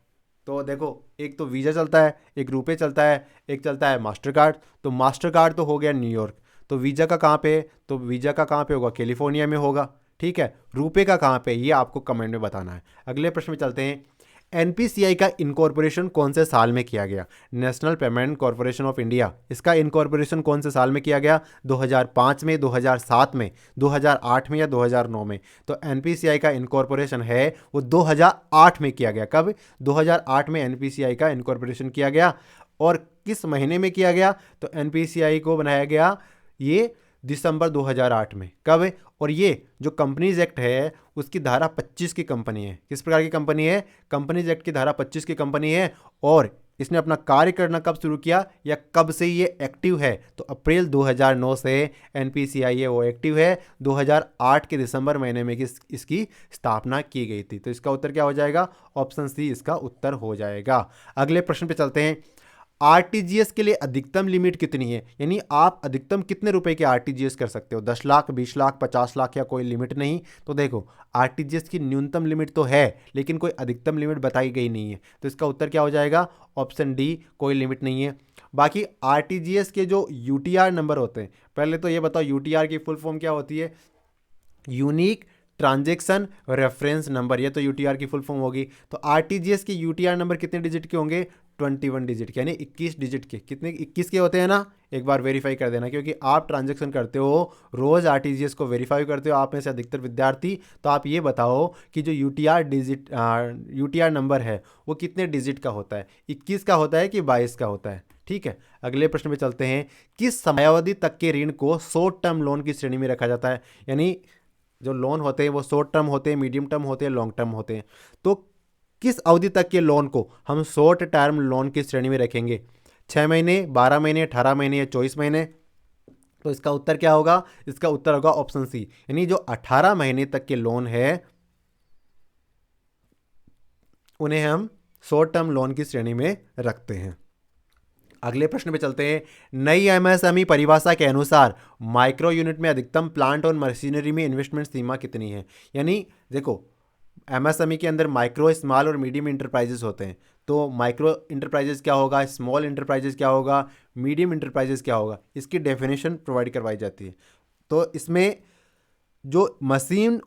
तो देखो एक तो वीज़ा चलता है, एक रुपए चलता है, एक चलता है मास्टर कार्ड। तो मास्टर कार्ड तो हो गया न्यूयॉर्क, तो वीज़ा का कहाँ पे है? तो वीज़ा का कहाँ पे होगा? कैलिफोर्निया में होगा। ठीक है, रुपए का कहाँ पे? ये आपको कमेंट में बताना है। अगले प्रश्न में चलते हैं। एनपीसीआई का इनकॉर्पोरेशन कौन से साल में किया गया? National payment corporation of India, इसका इनकॉर्पोरेशन कौन से साल में किया गया? 2005 में, 2007 में, 2008 में या 2009 में? तो एनपीसीआई का इनकॉर्पोरेशन है वो 2008 में किया गया। कब? 2008 में एनपीसीआई का इनकॉर्पोरेशन किया गया। और किस महीने में किया गया? तो एनपीसीआई को बनाया गया ये दिसंबर 2008 में। कब है? और ये जो कंपनीज एक्ट है उसकी धारा 25 की कंपनी है। किस प्रकार की कंपनी है? कंपनीज एक्ट की धारा 25 की कंपनी है। और इसने अपना कार्य करना कब शुरू किया या कब से ये एक्टिव है? तो अप्रैल 2009 से एनपीसीआई है वो एक्टिव है। 2008 के दिसंबर महीने में इसकी स्थापना की गई थी। तो इसका उत्तर क्या हो जाएगा? ऑप्शन सी इसका उत्तर हो जाएगा। अगले प्रश्न पे चलते हैं। आरटीजीएस के लिए अधिकतम लिमिट कितनी है? यानी आप अधिकतम कितने रुपए के आरटीजीएस कर सकते हो? 10 लाख, 20 लाख, 50 लाख या कोई लिमिट नहीं? तो देखो आरटीजीएस की न्यूनतम लिमिट तो है लेकिन कोई अधिकतम लिमिट बताई गई नहीं है। तो इसका उत्तर क्या हो जाएगा? ऑप्शन डी, कोई लिमिट नहीं है। बाकी आरटीजीएस के जो यूटीआर नंबर होते हैं, पहले तो ये बताओ यूटीआर की फुल फॉर्म क्या होती है? यूनिक ट्रांजैक्शन रेफरेंस नंबर, ये तो यूटीआर की फुल फॉर्म होगी। तो आरटीजीएस के यूटीआर नंबर कितने डिजिट के होंगे? 21 डिजिट के, यानी 21 डिजिट के। कितने 21 के होते हैं ना, एक बार वेरीफाई कर देना, क्योंकि आप ट्रांजैक्शन करते हो रोज़ आरटीजीएस को वेरीफाई करते हो आप में से अधिकतर विद्यार्थी। तो आप ये बताओ कि जो यूटीआर नंबर है वो कितने डिजिट का होता है, 21 का होता है कि 22 का होता है। ठीक है, अगले प्रश्न पे चलते हैं। किस समयावधि तक के ऋण को शॉर्ट टर्म लोन की श्रेणी में रखा जाता है? यानी जो लोन होते हैं वो शॉर्ट टर्म होते हैं, मीडियम टर्म होते हैं, लॉन्ग टर्म होते हैं। तो किस अवधि तक के लोन को हम शॉर्ट टर्म लोन की श्रेणी में रखेंगे? 6 महीने, 12 महीने, 18 महीने या 24 महीने? तो इसका उत्तर क्या होगा? इसका उत्तर होगा ऑप्शन सी, यानी जो 18 महीने तक के लोन है उन्हें हम शॉर्ट टर्म लोन की श्रेणी में रखते हैं। अगले प्रश्न पे चलते हैं। नई एमएसएमई परिभाषा के अनुसार माइक्रो यूनिट में अधिकतम प्लांट और मशीनरी में इन्वेस्टमेंट सीमा कितनी है? यानी देखो, एमएसएमई के अंदर माइक्रो, स्मॉल और मीडियम इंटरप्राइजेस होते हैं। तो माइक्रो इंटरप्राइजेस क्या होगा, स्मॉल इंटरप्राइजेस क्या होगा, मीडियम इंटरप्राइजेस क्या होगा, इसकी डेफिनेशन प्रोवाइड करवाई जाती है। तो इसमें जो मशीनरी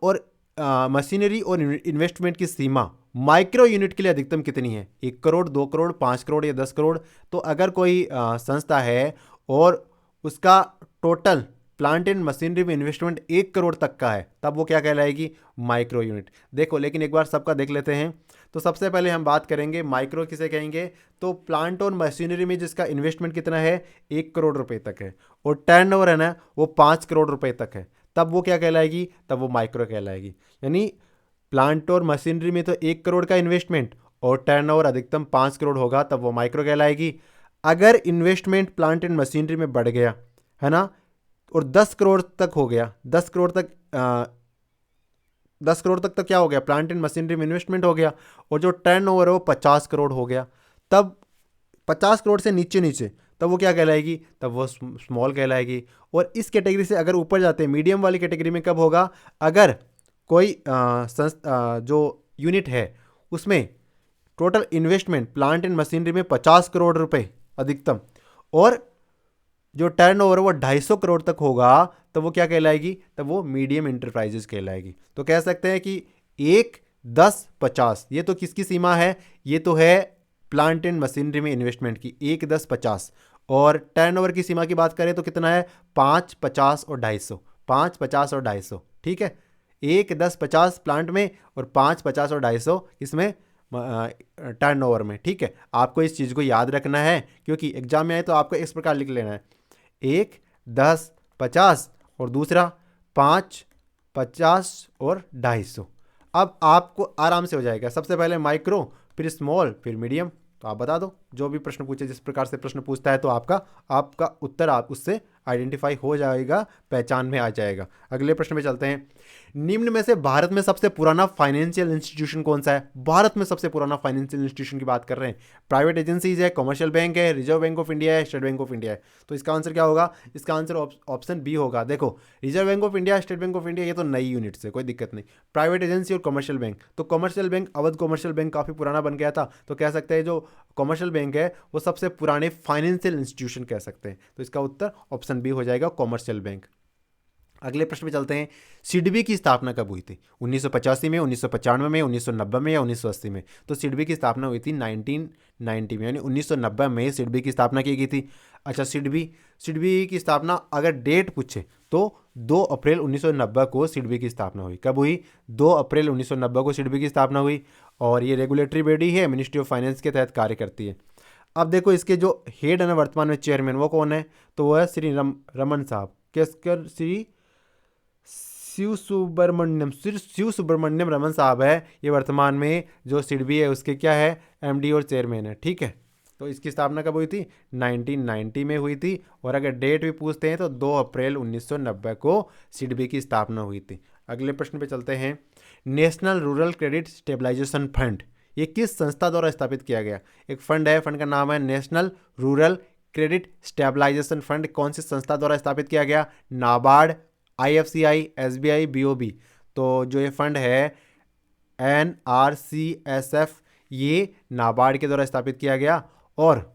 और इन्वेस्टमेंट की सीमा माइक्रो यूनिट के लिए अधिकतम कितनी है? 1 करोड़, 2 करोड़, 5 करोड़ या 10 करोड़? तो अगर कोई संस्था है और उसका टोटल प्लांट एंड मशीनरी में इन्वेस्टमेंट 1 करोड़ तक का है, तब वो क्या कहलाएगी? Micro unit. देखो, लेकिन एक बार सबका देख लेते हैं। तो सबसे पहले हम बात करेंगे माइक्रो किसे कहेंगे। तो प्लांट और मशीनरी में जिसका इन्वेस्टमेंट कितना है? 1 करोड़ रुपए तक है, और टर्नओवर है ना वो 5 करोड़ रुपए तक है, तब वो क्या कहलाएगी? तब वो माइक्रो कहलाएगी। यानी प्लांट और मशीनरी में तो 1 करोड़ का इन्वेस्टमेंट और टर्नओवर अधिकतम 5 करोड़ होगा, तब वो माइक्रो कहलाएगी। अगर इन्वेस्टमेंट प्लांट एंड मशीनरी में बढ़ गया है ना, और 10 करोड़ तक हो गया, 10 करोड़ तक क्या हो गया? प्लांट एंड मशीनरी में इन्वेस्टमेंट हो गया, और जो टर्नओवर है वो 50 करोड़ हो गया, तब 50 करोड़ से नीचे तब वो क्या कहलाएगी? तब वो स्मॉल कहलाएगी। और इस कैटेगरी से अगर ऊपर जाते हैं, मीडियम वाली कैटेगरी में कब होगा? अगर कोई जो यूनिट है उसमें total investment plant and machinery में 50 करोड़ रुपए अधिकतम, और जो टर्नओवर है वो 250 करोड़ तक होगा, तो वो क्या कहलाएगी? तब वो मीडियम इंटरप्राइजेस कहलाएगी। तो कह सकते हैं कि 1, 10, 50 ये तो किसकी सीमा है? ये तो है प्लांट एंड मशीनरी में इन्वेस्टमेंट की, 1, 10, 50। और टर्नओवर की सीमा की बात करें तो कितना है? 5, 50 और 250। 5, 50 और 250, ठीक है। 1, 10, 50 प्लांट में और 5, 50 और 250 इसमें टर्नओवर में, ठीक है। आपको इस चीज़ को याद रखना है, क्योंकि एग्जाम में आए तो आपको इस प्रकार लिख लेना है, 1, 10, 50 और दूसरा 5, 50 और 250। अब आपको आराम से हो जाएगा। सबसे पहले माइक्रो, फिर स्मॉल, फिर मीडियम। तो आप बता दो, जो भी प्रश्न पूछे, जिस प्रकार से प्रश्न पूछता है, तो आपका उत्तर आप उससे आइडेंटिफाई हो जाएगा, पहचान में आ जाएगा। अगले प्रश्न पे चलते हैं। निम्न में से भारत में सबसे पुराना फाइनेंशियल इंस्टीट्यूशन कौन सा है? भारत में सबसे पुराना फाइनेंशियल इंस्टीट्यूशन की बात कर रहे हैं। प्राइवेट एजेंसीज है, कमर्शियल बैंक है, रिजर्व बैंक ऑफ इंडिया है, स्टेट बैंक ऑफ इंडिया है। तो इसका आंसर क्या होगा? इसका आंसर ऑप्शन बी होगा। देखो, reserve bank of India, state bank of India, ये तो नई यूनिट्स है, कोई दिक्कत नहीं। प्राइवेट एजेंसी और कमर्शियल बैंक, तो commercial bank, Awadh commercial bank काफ़ी पुराना बन गया था, तो कह सकते हैं जो कमर्शियल बैंक है वो सबसे पुराने फाइनेंशियल इंस्टीट्यूशन कह सकते हैं। तो इसका उत्तर ऑप्शन बी हो जाएगा, कमर्शियल बैंक। अगले प्रश्न पे चलते हैं। सिडबी की स्थापना कब हुई थी? 1985 में, 1995 में, 1990 में या 1980 में? तो सिडबी की स्थापना हुई थी 1990 में, यानी 1990 में सिडबी की स्थापना की गई थी। अच्छा, सिडबी की स्थापना अगर डेट पूछे तो 2 अप्रैल 1990 को सिडबी की स्थापना हुई। कब हुई? 2 अप्रैल 1990 को सिडबी की स्थापना हुई, और ये रेगुलेटरी बॉडी है, मिनिस्ट्री ऑफ फाइनेंस के तहत कार्य करती है। अब देखो, इसके जो हेड है ना वर्तमान में, चेयरमैन, वो कौन है? तो वो है श्री रमन साहब, श्री शिव सुब्रमण्यम रमन साहब है। ये वर्तमान में जो सिडबी है उसके क्या है? एमडी और चेयरमैन है, ठीक है। तो इसकी स्थापना कब हुई थी? 1990 में हुई थी, और अगर डेट भी पूछते हैं तो 2 अप्रैल 1990 को सिडबी की स्थापना हुई थी। अगले प्रश्न पे चलते हैं। National rural credit stabilisation fund, ये किस संस्था द्वारा स्थापित किया गया? एक फंड है, फंड का नाम है national rural credit stabilisation fund. कौन सी संस्था द्वारा स्थापित किया गया? NABARD, IFCI, SBI, BOB। तो जो ये फंड है NRCSF, ये नाबार्ड के द्वारा स्थापित किया गया। और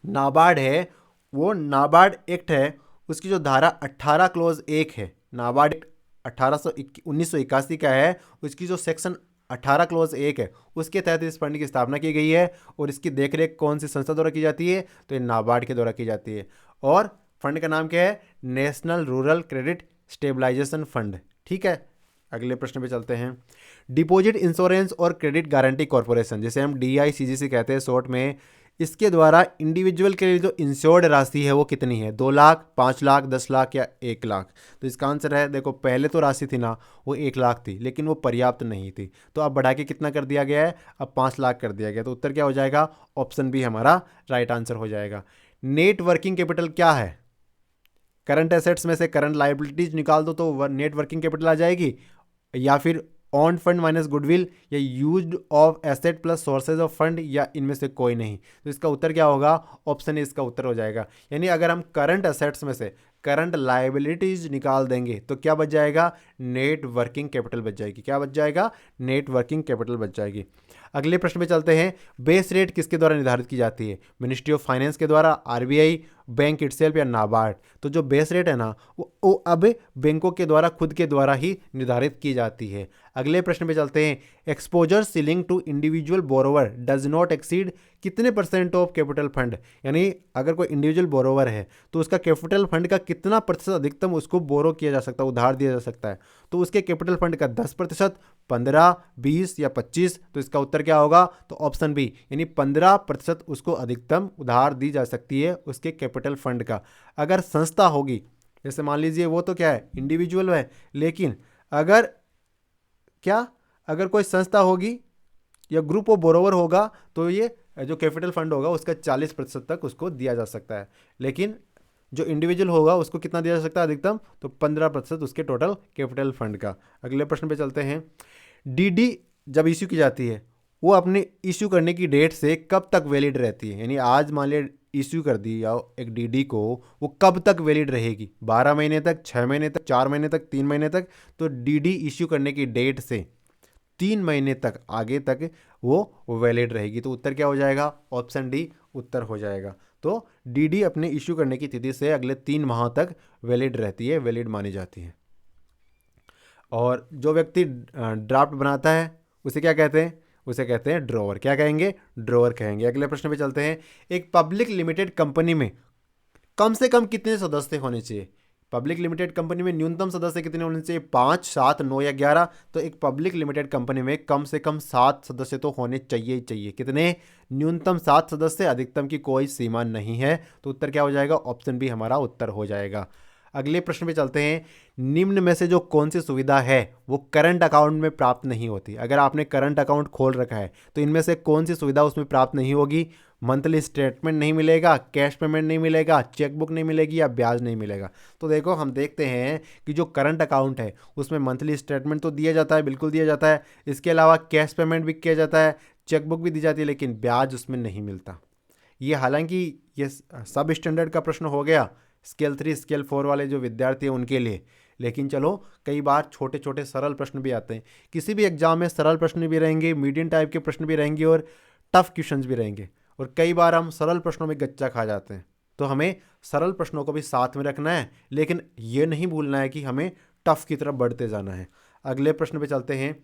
नाबार्ड है वो नाबार्ड एक्ट है, उसकी जो धारा 18 क्लोज 1 है, नाबार्ड एक्ट 1981 का है, उसकी जो सेक्शन 18 क्लोज 1 है उसके तहत इस फंड की स्थापना की गई है। और इसकी देखरेख कौन सी संस्था द्वारा की जाती है? तो ये नाबार्ड के द्वारा की जाती है। और फंड का नाम क्या है? National rural credit stabilisation fund. ठीक है, अगले प्रश्न पे चलते हैं। डिपॉजिट इंश्योरेंस और क्रेडिट गारंटी कॉर्पोरेशन, जिसे हम DICGC कहते हैं शॉर्ट में, इसके द्वारा इंडिविजुअल के लिए जो इंश्योर्ड राशि है वो कितनी है? 2 लाख, 5 लाख, 10 लाख या 1 लाख? तो इसका आंसर है, देखो पहले तो राशि थी ना वो 1 लाख थी, लेकिन वो पर्याप्त नहीं थी, तो अब बढ़ा के कितना कर दिया गया है? अब 5 लाख कर दिया गया। तो उत्तर क्या हो जाएगा? ऑप्शन बी हमारा राइट आंसर हो जाएगा। नेट वर्किंग कैपिटल क्या है? करंट एसेट्स में से करंट लाइबिलिटीज निकाल दो तो नेट वर्किंग कैपिटल आ जाएगी, या फिर ऑन फंड माइनस गुडविल, या used of asset plus sources of fund, या इनमें से कोई नहीं। तो इसका उत्तर क्या होगा? ऑप्शन ए इसका उत्तर हो जाएगा। यानी अगर हम करंट एसेट्स में से करंट लाइबिलिटीज निकाल देंगे तो क्या बच जाएगा? नेट वर्किंग कैपिटल बच जाएगी। क्या बच जाएगा? नेट वर्किंग कैपिटल बच जाएगी। अगले प्रश्न पे चलते हैं। बेस रेट किसके द्वारा निर्धारित की जाती है? मिनिस्ट्री ऑफ फाइनेंस के द्वारा, RBI, बैंक इटसेल्फ या नाबार्ड? तो जो बेस रेट है ना वो अब बैंकों के द्वारा खुद के द्वारा ही निर्धारित की जाती है। अगले प्रश्न पे चलते हैं। Exposure ceiling to individual borrower does not exceed कितने % ऑफ कैपिटल फंड? यानी अगर कोई इंडिविजुअल बोरोवर है तो उसका कैपिटल फंड का कितना प्रतिशत अधिकतम उसको बोरो किया जा सकता है, उधार दिया जा सकता है? तो उसके कैपिटल फंड का 10%, 15, 20 या 25? तो इसका उत्तर क्या होगा? तो ऑप्शन बी, यानी 15% उसको अधिकतम उधार दी जा सकती है उसके कैपिटल फंड का। अगर संस्था होगी, जैसे मान लीजिए वो तो क्या है, इंडिविजुअल है, लेकिन अगर क्या, अगर कोई संस्था होगी या ग्रुप ऑफ बोरोवर होगा तो ये जो कैपिटल फंड होगा उसका 40% तक उसको दिया जा सकता है। लेकिन जो इंडिविजुअल होगा उसको कितना दिया जा सकता है अधिकतम? तो 15% उसके टोटल कैपिटल फंड का। अगले प्रश्न पे चलते हैं। DD जब इश्यू की जाती है वो अपने इश्यू करने की डेट से कब तक वैलिड रहती है? यानी आज मान लिया इश्यू कर दी या एक DD को, वो कब तक वैलिड रहेगी? 12 महीने तक, 6 महीने तक, 4 महीने तक, 3 महीने तक? तो DD इश्यू करने की डेट से 3 महीने तक आगे तक वो वैलिड रहेगी। तो उत्तर क्या हो जाएगा? ऑप्शन डी उत्तर हो जाएगा। तो DD अपने इश्यू करने की तिथि से अगले 3 माह तक वैलिड रहती है, वैलिड मानी जाती है। और जो व्यक्ति ड्राफ्ट बनाता है उसे क्या कहते हैं? उसे कहते हैं ड्रॉवर। क्या कहेंगे? ड्रॉवर कहेंगे। अगले प्रश्न पे चलते हैं। एक पब्लिक लिमिटेड कंपनी में कम से कम कितने सदस्य होने चाहिए? पब्लिक लिमिटेड कंपनी में न्यूनतम सदस्य कितने होने चाहिए? 5, 7, 9 या 11? तो एक पब्लिक लिमिटेड कंपनी में कम से कम 7 सदस्य तो होने चाहिए ही चाहिए। कितने? न्यूनतम 7 सदस्य, अधिकतम की कोई सीमा नहीं है। तो उत्तर क्या हो जाएगा? ऑप्शन बी हमारा उत्तर हो जाएगा। अगले प्रश्न पे चलते हैं। निम्न में से जो कौन सी सुविधा है वो करंट अकाउंट में प्राप्त नहीं होती? अगर आपने करंट अकाउंट खोल रखा है तो इनमें से कौन सी सुविधा उसमें प्राप्त नहीं होगी? मंथली स्टेटमेंट नहीं मिलेगा, कैश पेमेंट नहीं मिलेगा, चेकबुक नहीं मिलेगी या ब्याज नहीं मिलेगा? तो देखो हम देखते हैं कि जो करंट अकाउंट है उसमें मंथली स्टेटमेंट तो दिया जाता है, बिल्कुल दिया जाता है। इसके अलावा कैश पेमेंट भी किया जाता है, चेकबुक भी दी जाती है, लेकिन ब्याज उसमें नहीं मिलता। ये हालांकि ये सब स्टैंडर्ड का प्रश्न हो गया, स्केल 3 स्केल 4 वाले जो विद्यार्थी हैं उनके लिए। लेकिन चलो कई बार छोटे छोटे सरल प्रश्न भी आते हैं। किसी भी एग्जाम में सरल प्रश्न भी रहेंगे, मीडियम टाइप के प्रश्न भी रहेंगे और टफ क्वेश्चंस भी रहेंगे। और कई बार हम सरल प्रश्नों में गच्चा खा जाते हैं, तो हमें सरल प्रश्नों को भी साथ में रखना है, लेकिन ये नहीं भूलना है कि हमें टफ की तरफ बढ़ते जाना है। अगले प्रश्न पे चलते हैं।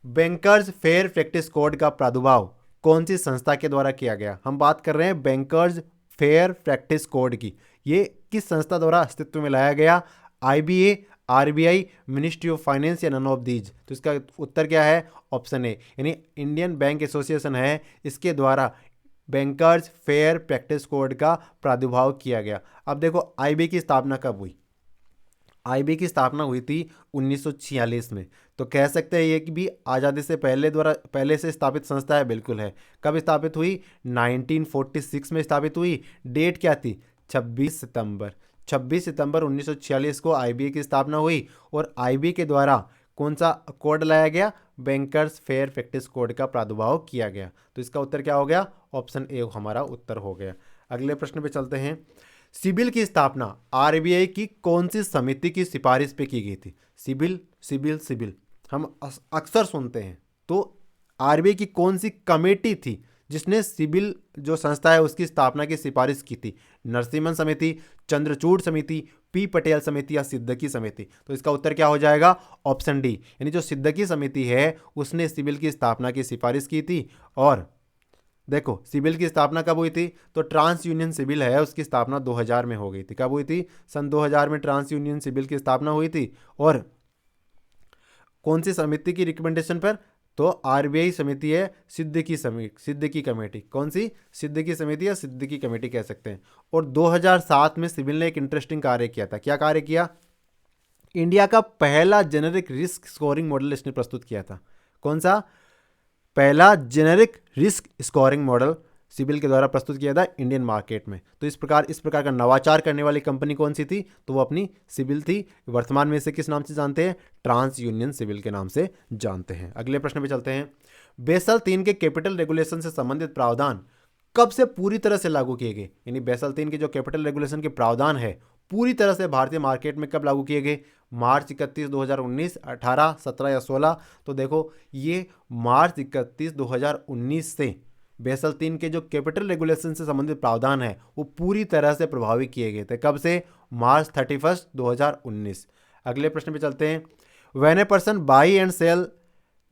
बैंकर्स फेयर प्रैक्टिस कोड का प्रादुर्भाव कौन सी संस्था के द्वारा किया गया? हम बात कर रहे हैं बैंकर्स फेयर प्रैक्टिस कोड की। ये किस संस्था द्वारा अस्तित्व में लाया गया? IBA, RBI, ministry of finance या नन ऑफ दीज? तो इसका उत्तर क्या है? ऑप्शन ए, यानी इंडियन बैंक एसोसिएशन है, इसके द्वारा बैंकर्स फेयर प्रैक्टिस कोड का प्रादुर्भाव किया गया। अब देखो IBA की स्थापना कब हुई? IBA की स्थापना हुई थी 1946 में। तो कह सकते हैं ये कि भी आज़ादी से पहले से स्थापित संस्था है, बिल्कुल है। कब स्थापित हुई? 1946 में स्थापित हुई। डेट क्या थी? 26 सितंबर 1946 को IBA की स्थापना हुई। और IBA के द्वारा कौन सा कोड लाया गया? बैंकर्स फेयर प्रैक्टिस कोड का प्रादुर्भाव किया गया। तो इसका उत्तर क्या हो गया? ऑप्शन ए हमारा उत्तर हो गया। अगले प्रश्न पे चलते हैं। सिबिल की स्थापना RBI की कौन सी समिति की सिफारिश पे की गई थी? सिबिल हम अक्सर सुनते हैं। तो RBI की कौन सी कमेटी थी जिसने सिबिल जो संस्था है उसकी स्थापना की सिफारिश की थी? नरसिम्हन समिति, चंद्रचूड़ समिति, पी पटेल समिति या सिद्दीकी समिति? तो इसका उत्तर क्या हो जाएगा? ऑप्शन डी, यानी जो सिद्दीकी समिति है उसने सिबिल की स्थापना की सिफारिश की थी। और देखो सिबिल की स्थापना कब हुई थी? तो ट्रांस यूनियन सिबिल है उसकी स्थापना 2000 में हो गई थी। कब हुई थी? सन 2000 में ट्रांस यूनियन सिबिल की स्थापना हुई थी। और कौन सी समिति की रिकमेंडेशन पर? तो आरबीआई समिति है, सिद्दीकी कमेटी। कौन सी? सिद्दीकी समिति या सिद्दीकी कमेटी कह सकते हैं। और 2007 में सिबिल ने एक इंटरेस्टिंग कार्य किया था। क्या कार्य किया? इंडिया का पहला जेनेरिक रिस्क स्कोरिंग मॉडल इसने प्रस्तुत किया था। कौन सा? पहला generic risk scoring model CIBIL के द्वारा प्रस्तुत किया था इंडियन मार्केट में। तो इस प्रकार का नवाचार करने वाली कंपनी कौन सी थी? तो वो अपनी सिबिल थी। वर्तमान में इसे किस नाम से जानते हैं? ट्रांस यूनियन सिबिल के नाम से जानते हैं। अगले प्रश्न पे चलते हैं। बेसल 3 के कैपिटल रेगुलेशन से संबंधित प्रावधान कब से पूरी तरह से लागू किए गए? यानी बेसल 3 के जो कैपिटल रेगुलेशन के प्रावधान है पूरी तरह से भारतीय मार्केट में कब लागू किए गए? मार्च 31, 2019, 18, 17 या 16? तो देखो ये मार्च 31, 2019 से बेसल 3 के जो कैपिटल रेगुलेशन से संबंधित प्रावधान है वो पूरी तरह से प्रभावी किए गए थे। कब से? मार्च 31, 2019। अगले प्रश्न पे चलते हैं। When a person buy and sell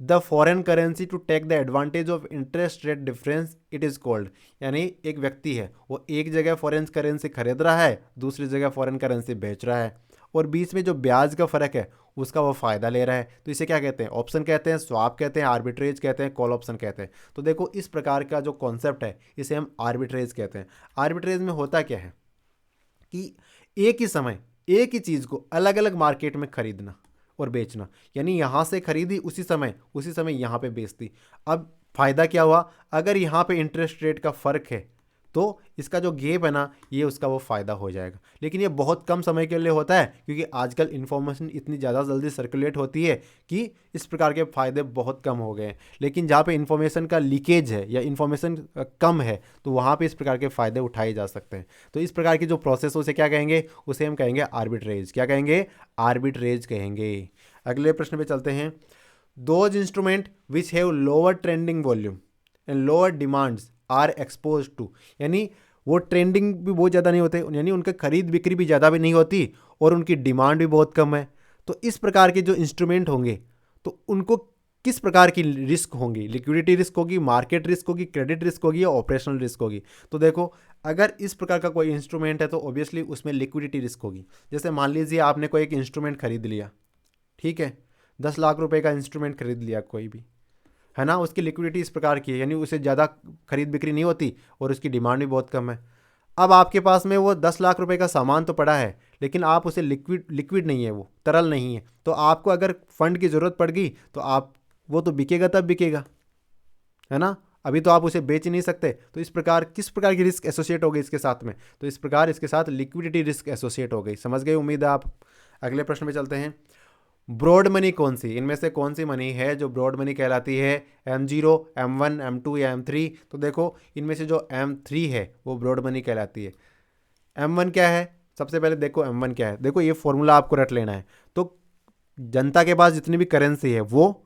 the foreign currency to take the advantage of interest rate difference it is called. यानी एक व्यक्ति है वो एक जगह फॉरेन करेंसी खरीद रहा है, दूसरी जगह फॉरेन करेंसी बेच रहा है, और बीच में जो ब्याज का फर्क है उसका वो फायदा ले रहा है। तो इसे क्या कहते हैं? ऑप्शन कहते हैं, स्वाप कहते हैं, आर्बिट्रेज कहते हैं, कॉल ऑप्शन कहते हैं। तो देखो इस प्रकार का जो कॉन्सेप्ट है इसे हम आर्बिट्रेज कहते हैं। आर्बिट्रेज में होता क्या है कि एक ही समय एक ही चीज़ को अलग अलग मार्केट में खरीदना और बेचना, यानी यहाँ से खरीदी उसी समय यहाँ पे बेच दी। अब फायदा क्या हुआ? अगर यहाँ पे इंटरेस्ट रेट का फ़र्क है तो इसका जो गेप है ना ये उसका वो फ़ायदा हो जाएगा। लेकिन ये बहुत कम समय के लिए होता है क्योंकि आजकल इन्फॉर्मेशन इतनी ज़्यादा जल्दी सर्कुलेट होती है कि इस प्रकार के फ़ायदे बहुत कम हो गए हैं। लेकिन जहाँ पे इन्फॉर्मेशन का लीकेज है या इन्फॉर्मेशन कम है तो वहाँ पे इस प्रकार के फ़ायदे उठाए जा सकते हैं। तो इस प्रकार की जो प्रोसेस उसे क्या कहेंगे? उसे हम कहेंगे आर्बिट्रेज। क्या कहेंगे? आर्बिट्रेज कहेंगे। अगले प्रश्न पे चलते हैं। Those instrument which have lower trending volume and lower demands are expose to, यानी वो ट्रेंडिंग भी बहुत ज़्यादा नहीं होते, यानी उनके खरीद बिक्री भी ज़्यादा भी नहीं होती और उनकी डिमांड भी बहुत कम है। तो इस प्रकार के जो इंस्ट्रूमेंट होंगे तो उनको किस प्रकार की रिस्क होंगी? लिक्विडिटी रिस्क होगी, मार्केट रिस्क होगी, क्रेडिट रिस्क होगी या ऑपरेशनल रिस्क होगी? तो देखो अगर इस प्रकार का कोई इंस्ट्रूमेंट है तो ऑब्वियसली उसमें लिक्विडिटी रिस्क होगी। जैसे मान लीजिए आपने कोई एक इंस्ट्रूमेंट खरीद लिया, ठीक है, 10 लाख रुपए का इंस्ट्रूमेंट खरीद लिया कोई भी, है ना, उसकी लिक्विडिटी इस प्रकार की है, यानी उसे ज़्यादा खरीद बिक्री नहीं होती और उसकी डिमांड भी बहुत कम है। अब आपके पास में वो 10 लाख रुपए का सामान तो पड़ा है लेकिन आप उसे लिक्विड नहीं है, वो तरल नहीं है, तो आपको अगर फंड की ज़रूरत पड़ गई तो आप वो तो बिकेगा तब बिकेगा, है ना, अभी तो आप उसे बेच नहीं सकते। तो इस प्रकार किस प्रकार की रिस्क एसोसिएट हो गई इसके साथ में? तो इस प्रकार इसके साथ लिक्विडिटी रिस्क एसोसिएट हो गई। समझ गए उम्मीद है आप। अगले प्रश्न में चलते हैं। ब्रॉड मनी कौन सी, इनमें से कौन सी मनी है जो ब्रॉड मनी कहलाती है? M0, M1, M2 या M3? तो देखो इनमें से जो M3 है वो ब्रॉड मनी कहलाती है। M1 क्या है? सबसे पहले देखो M1 क्या है। देखो ये फॉर्मूला आपको रट लेना है। तो जनता के पास जितनी भी करेंसी है वो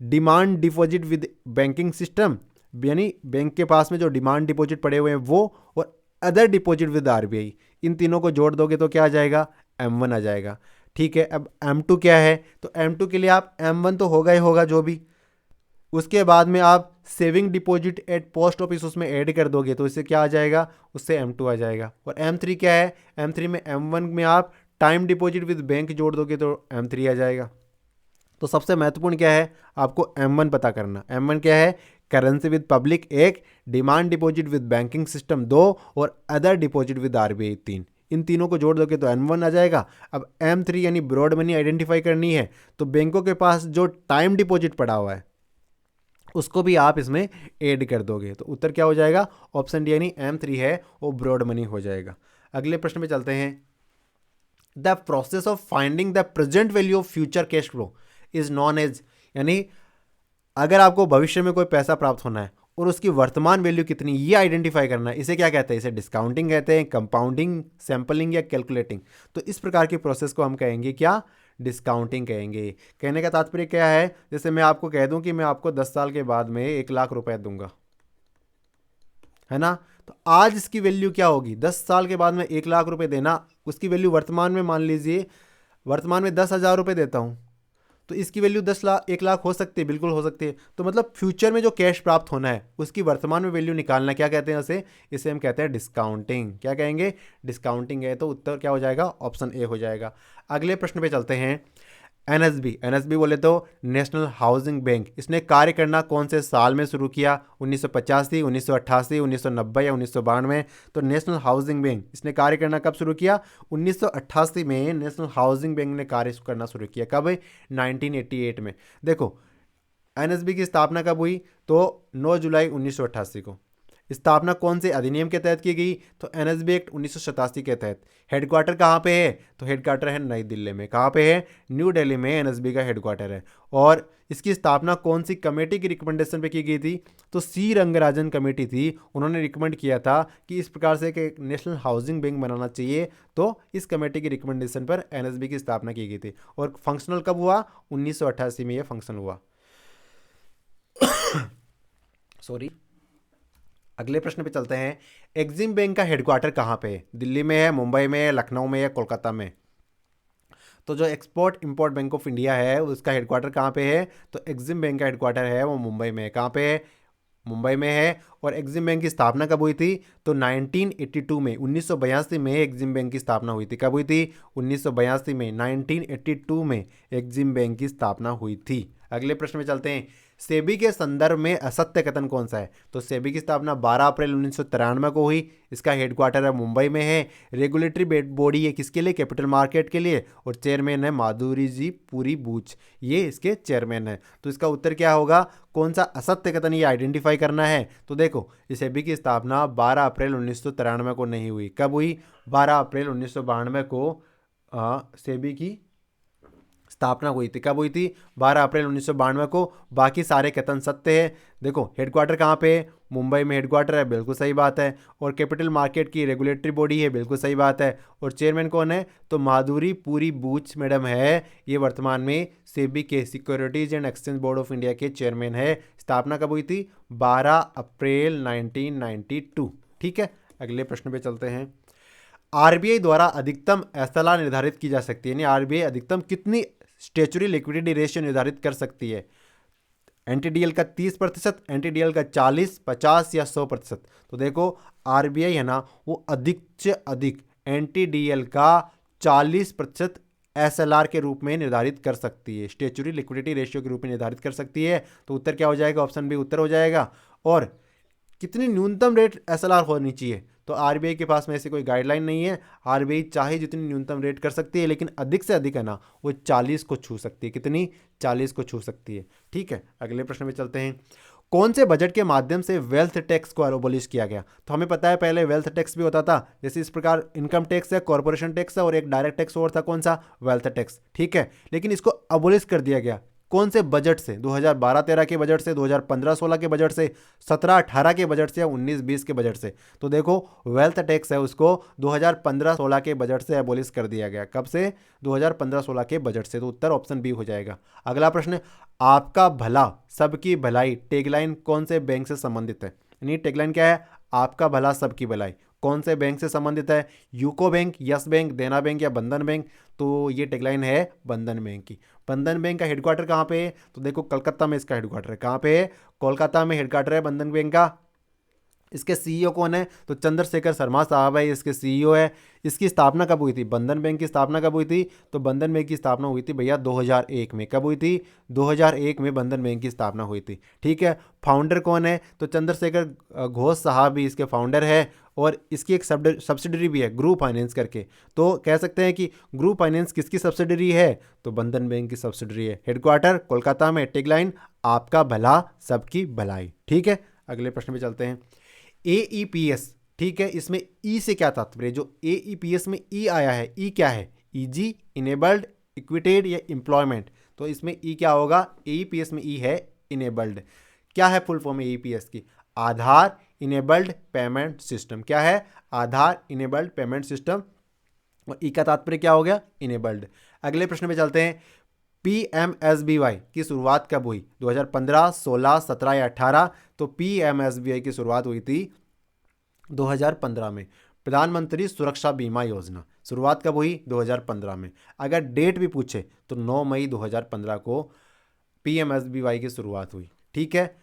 demand deposit with banking system, यानी बैंक के पास में जो डिमांड डिपॉजिट पड़े हुए हैं वो, और अदर डिपॉजिट विद RBI, इन तीनों को जोड़ दोगे तो क्या आ जाएगा? M1 आ जाएगा। ठीक है, अब M2 क्या है? तो M2 के लिए आप M1 तो होगा ही होगा जो भी, उसके बाद में आप saving deposit eight post office उसमें ऐड कर दोगे तो इससे क्या आ जाएगा? उससे M2 आ जाएगा। और M3 क्या है? M3 में M1 में आप टाइम डिपॉजिट विद बैंक जोड़ दोगे तो M3 आ जाएगा। तो सबसे महत्वपूर्ण क्या है? आपको M1 पता करना। M1 क्या है? Currency with public 1, demand deposit with banking system 2 और अदर डिपॉजिट विद RBI 3। इन तीनों को जोड़ दोगे तो M1 आ जाएगा। अब M3 यानी ब्रॉड मनी आइडेंटिफाई करनी है तो बैंकों के पास जो टाइम डिपॉजिट पड़ा हुआ है उसको भी आप इसमें ऐड कर दोगे तो उत्तर क्या हो जाएगा? ऑप्शन डी यानी M3 है वो ब्रॉड मनी हो जाएगा। अगले प्रश्न में चलते हैं। The process of finding the present value of future cash flow is known as, यानी अगर आपको भविष्य में कोई पैसा प्राप्त होना है और उसकी वर्तमान वैल्यू कितनी ये आइडेंटिफाई करना है, इसे क्या कहते हैं? इसे डिस्काउंटिंग कहते हैं, कंपाउंडिंग, सैंपलिंग या कैलकुलेटिंग। तो इस प्रकार की प्रोसेस को हम कहेंगे क्या? डिस्काउंटिंग कहेंगे। कहने का तात्पर्य क्या है? जैसे मैं आपको कह दूं कि मैं आपको 10 साल के बाद में 1 लाख रुपए दूंगा, है ना। तो आज इसकी वैल्यू क्या होगी, 10 साल के बाद में 1 लाख रुपए देना, उसकी वैल्यू वर्तमान में मान लीजिए, वर्तमान में 10,000 रुपये देता हूँ, तो इसकी वैल्यू 1 लाख हो सकती है, बिल्कुल हो सकती है। तो मतलब फ्यूचर में जो कैश प्राप्त होना है उसकी वर्तमान में वैल्यू निकालना, क्या कहते हैं उसे, इसे हम कहते हैं डिस्काउंटिंग। क्या कहेंगे, डिस्काउंटिंग है। तो उत्तर क्या हो जाएगा, ऑप्शन ए हो जाएगा। अगले प्रश्न पे चलते हैं। एनएसबी, एनएसबी बोले तो नेशनल हाउसिंग बैंक, इसने कार्य करना कौन से साल में शुरू किया, 1985, 1988, 1990 या 1992। तो नेशनल हाउसिंग बैंक इसने कार्य करना कब शुरू किया, 1988 में नेशनल हाउसिंग बैंक ने कार्य करना शुरू किया। कब, 1988 में। देखो एनएसबी की स्थापना कब हुई, तो 9 जुलाई 1988 को। स्थापना कौन से अधिनियम के तहत की गई, तो एनएसबी एक्ट 1987 के तहत। हेडक्वार्टर कहाँ पे है, तो हेडक्वार्टर है नई दिल्ली में। कहाँ पे है, न्यू दिल्ली में एनएसबी का हेडक्वार्टर है। और इसकी स्थापना कौन सी कमेटी की रिकमेंडेशन पे की गई थी, तो सी रंगराजन कमेटी थी। उन्होंने रिकमेंड किया था कि इस प्रकार से एक नेशनल हाउसिंग बैंक बनाना चाहिए, तो इस कमेटी की रिकमेंडेशन पर एनएसबी की स्थापना की गई थी। और फंक्शनल कब हुआ, 1988 में यह फंक्शन हुआ। सॉरी। अगले प्रश्न पे चलते हैं। एक्सिम बैंक का हेडक्वार्टर कहाँ पे है, दिल्ली में है, मुंबई में है, लखनऊ में है, कोलकाता में। तो जो export import bank of India है उसका हेडक्वार्टर कहाँ पे है, तो एक्सिम बैंक का हेडक्वार्टर है वो मुंबई में है। कहाँ पे है, मुंबई में है। और एक्सिम बैंक की स्थापना कब हुई थी, तो 1982 में, 1982 में एक्सिम बैंक की स्थापना हुई थी। कब हुई थी, 1982 में, 1982 में एक्सिम बैंक की स्थापना हुई थी। अगले प्रश्न में चलते हैं। सेबी के संदर्भ में असत्य कथन कौन सा है, तो सेबी की स्थापना 12 अप्रैल 1993 को हुई। इसका हेडक्वार्टर है मुंबई में है। रेगुलेटरी बॉडी है किसके लिए, कैपिटल मार्केट के लिए। और चेयरमैन है माधुरी जी पुरी बूच, ये इसके चेयरमैन है। तो इसका उत्तर क्या होगा, कौन सा असत्य कथन ये आइडेंटिफाई करना है। तो देखो सेबी की स्थापना 12 अप्रैल 1993 को नहीं हुई। कब हुई, 12 अप्रैल 1992 को सेबी की स्थापना हुई थी। कब हुई थी, 12 अप्रैल 1992 को। बाकी सारे कथन सत्य है। देखो हेडक्वार्टर कहाँ पे है, मुंबई में हेडक्वार्टर है, बिल्कुल सही बात है। और कैपिटल मार्केट की रेगुलेटरी बॉडी है, बिल्कुल सही बात है। और चेयरमैन कौन है, तो माधुरी पुरी बूच मैडम है। ये वर्तमान में सेबी के securities and exchange board of India के चेयरमैन है। स्थापना कब हुई थी, 12 अप्रैल 1992। ठीक है। अगले प्रश्न पे चलते हैं। आरबीआई द्वारा अधिकतम एसएलआर निर्धारित की जा सकती है, यानी आरबीआई अधिकतम कितनी स्टेचुरी लिक्विडिटी रेशियो निर्धारित कर सकती है। एनटीडीएल का 30%, एनटीडीएल का 40, 50 या 100%। तो देखो आरबीआई है ना, वो अधिक से अधिक एनटीडीएल का 40% एसएलआर के रूप में निर्धारित कर सकती है, स्टेचुरी लिक्विडिटी रेशियो के रूप में निर्धारित कर सकती है। तो उत्तर क्या हो जाएगा, ऑप्शन बी उत्तर हो जाएगा। और कितनी न्यूनतम रेट एसएलआर होनी चाहिए, तो आरबीआई के पास में ऐसी कोई गाइडलाइन नहीं है। आरबीआई चाहे जितनी न्यूनतम रेट कर सकती है, लेकिन अधिक से अधिक है ना वो 40 को छू सकती है। कितनी, 40 को छू सकती है। ठीक है। अगले प्रश्न में चलते हैं। कौन से बजट के माध्यम से वेल्थ टैक्स को अबोलिश किया गया, तो हमें पता है पहले वेल्थ टैक्स भी होता था, जैसे इस प्रकार इनकम टैक्स है, कॉर्पोरेशन टैक्स है, और एक डायरेक्ट टैक्स और था, कौन सा, वेल्थ टैक्स। ठीक है। लेकिन इसको अबोलिश कर दिया गया कौन से बजट से, 2012-13 के बजट से, 2015-16 के बजट से, 17-18 के बजट से, या 19-20 के बजट से। तो देखो वेल्थ टैक्स है उसको 2015-16 के बजट से एबोलिश कर दिया गया। कब से, 2015-16 के बजट से। तो उत्तर ऑप्शन बी हो जाएगा। अगला प्रश्न, आपका भला सबकी भलाई टैगलाइन कौन से बैंक से संबंधित है, यानी टैगलाइन क्या है, आपका भला सबकी भलाई कौन से बैंक से संबंधित है, यूको बैंक, यस बैंक, देना बैंक या बंधन बैंक। तो ये टैगलाइन है बंधन बैंक की। बंधन बैंक का हेडक्वार्टर कहाँ पे है, तो देखो कलकत्ता में इसका हेडक्वार्टर है। कहाँ पे है, कोलकाता में हेडक्वार्टर है बंधन बैंक का। इसके सीईओ कौन है, तो चंद्रशेखर शर्मा साहब है, इसके सीईओ है। इसकी स्थापना कब हुई थी, बंधन बैंक की स्थापना कब हुई थी, तो बंधन बैंक की स्थापना हुई थी भैया 2001 में। कब हुई थी, 2001 में बंधन बैंक की स्थापना हुई थी। ठीक है। फाउंडर कौन है, तो चंद्रशेखर घोष साहब भी इसके फाउंडर है। और इसकी एक सब्सिडरी भी है ग्रुप फाइनेंस करके। तो कह सकते हैं कि ग्रुप फाइनेंस किसकी सब्सिडरी है, तो बंधन बैंक की सब्सिडरी है। हेडक्वार्टर कोलकाता में, टैगलाइन आपका भला सबकी भलाई। ठीक है। अगले प्रश्न पे चलते हैं। एईपीएस, ठीक है, इसमें ई से क्या तात्पर्य, जो एईपीएस में ई आया है, ई क्या है, ईजी, इनेबल्ड, इक्विटेड या एम्प्लॉयमेंट। तो इसमें ई क्या होगा, एईपीएस में ई है इनेबल्ड। क्या है फुल फॉर्म एईपीएस की, आधार इनेबल्ड पेमेंट सिस्टम। क्या है, आधार इनेबल्ड पेमेंट सिस्टम। और ई का तात्पर्य क्या हो गया, इनेबल्ड। अगले प्रश्न पे चलते हैं। पीएमएसबीवाई की शुरुआत कब हुई, 2015, 16, 17 या 18। तो पीएमएसबीवाई की शुरुआत हुई थी 2015 में। प्रधानमंत्री सुरक्षा बीमा योजना शुरुआत कब हुई? 2015 में। अगर डेट भी पूछे तो 9 मई 2015 को पीएमएसबीवाई की शुरुआत हुई। ठीक है,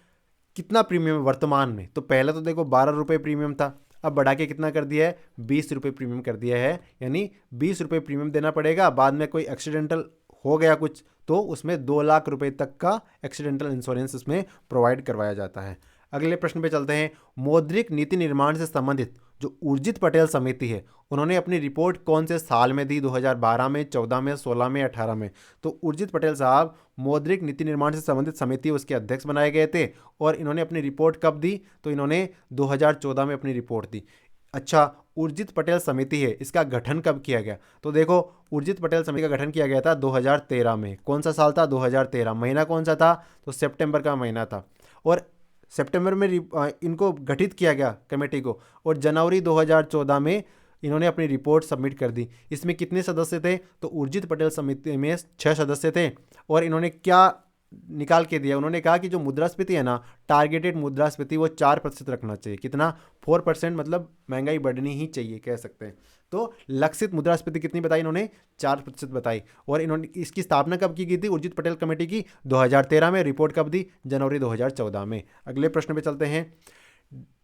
कितना प्रीमियम है वर्तमान में? तो पहले तो देखो 12 रुपये प्रीमियम था, अब बढ़ा के कितना कर दिया है? 20 रुपये प्रीमियम कर दिया है, यानी 20 रुपये प्रीमियम देना पड़ेगा। बाद में कोई एक्सीडेंटल हो गया कुछ तो उसमें 2 लाख रुपए तक का एक्सीडेंटल इंश्योरेंस इसमें प्रोवाइड करवाया जाता है। अगले प्रश्न पे चलते हैं। मौद्रिक नीति निर्माण से संबंधित जो उर्जित पटेल समिति है, उन्होंने अपनी रिपोर्ट कौन से साल में दी? 2012 में, 14 में, 16 में, 18 में। तो उर्जित पटेल साहब मौद्रिक नीति निर्माण से संबंधित समिति उसके अध्यक्ष बनाए गए थे और इन्होंने अपनी रिपोर्ट कब दी? तो इन्होंने 2014 में अपनी रिपोर्ट दी। अच्छा, उर्जित पटेल समिति है, इसका गठन कब किया गया? तो देखो, उर्जित पटेल समिति का गठन किया गया था 2013 में। कौन सा साल था? 2013। महीना कौन सा था? तो सितंबर का महीना था। और सितंबर में इनको गठित किया गया कमेटी को, और जनवरी 2014 में इन्होंने अपनी रिपोर्ट सबमिट कर दी। इसमें कितने सदस्य थे? तो उर्जित पटेल समिति में 6 सदस्य थे। और इन्होंने क्या निकाल के दिया? उन्होंने कहा कि जो मुद्रास्फीति है ना, टारगेटेड मुद्रास्फीति वो 4% रखना चाहिए। कितना? 4%, मतलब महंगाई बढ़नी ही चाहिए कह सकते हैं। तो लक्षित मुद्रास्फीति कितनी बताई इन्होंने? 4% बताई। और इन्होंने इसकी स्थापना कब की गई थी उर्जित पटेल कमेटी की? 2013 में। रिपोर्ट कब दी? जनवरी 2014 में। अगले प्रश्न पे चलते हैं।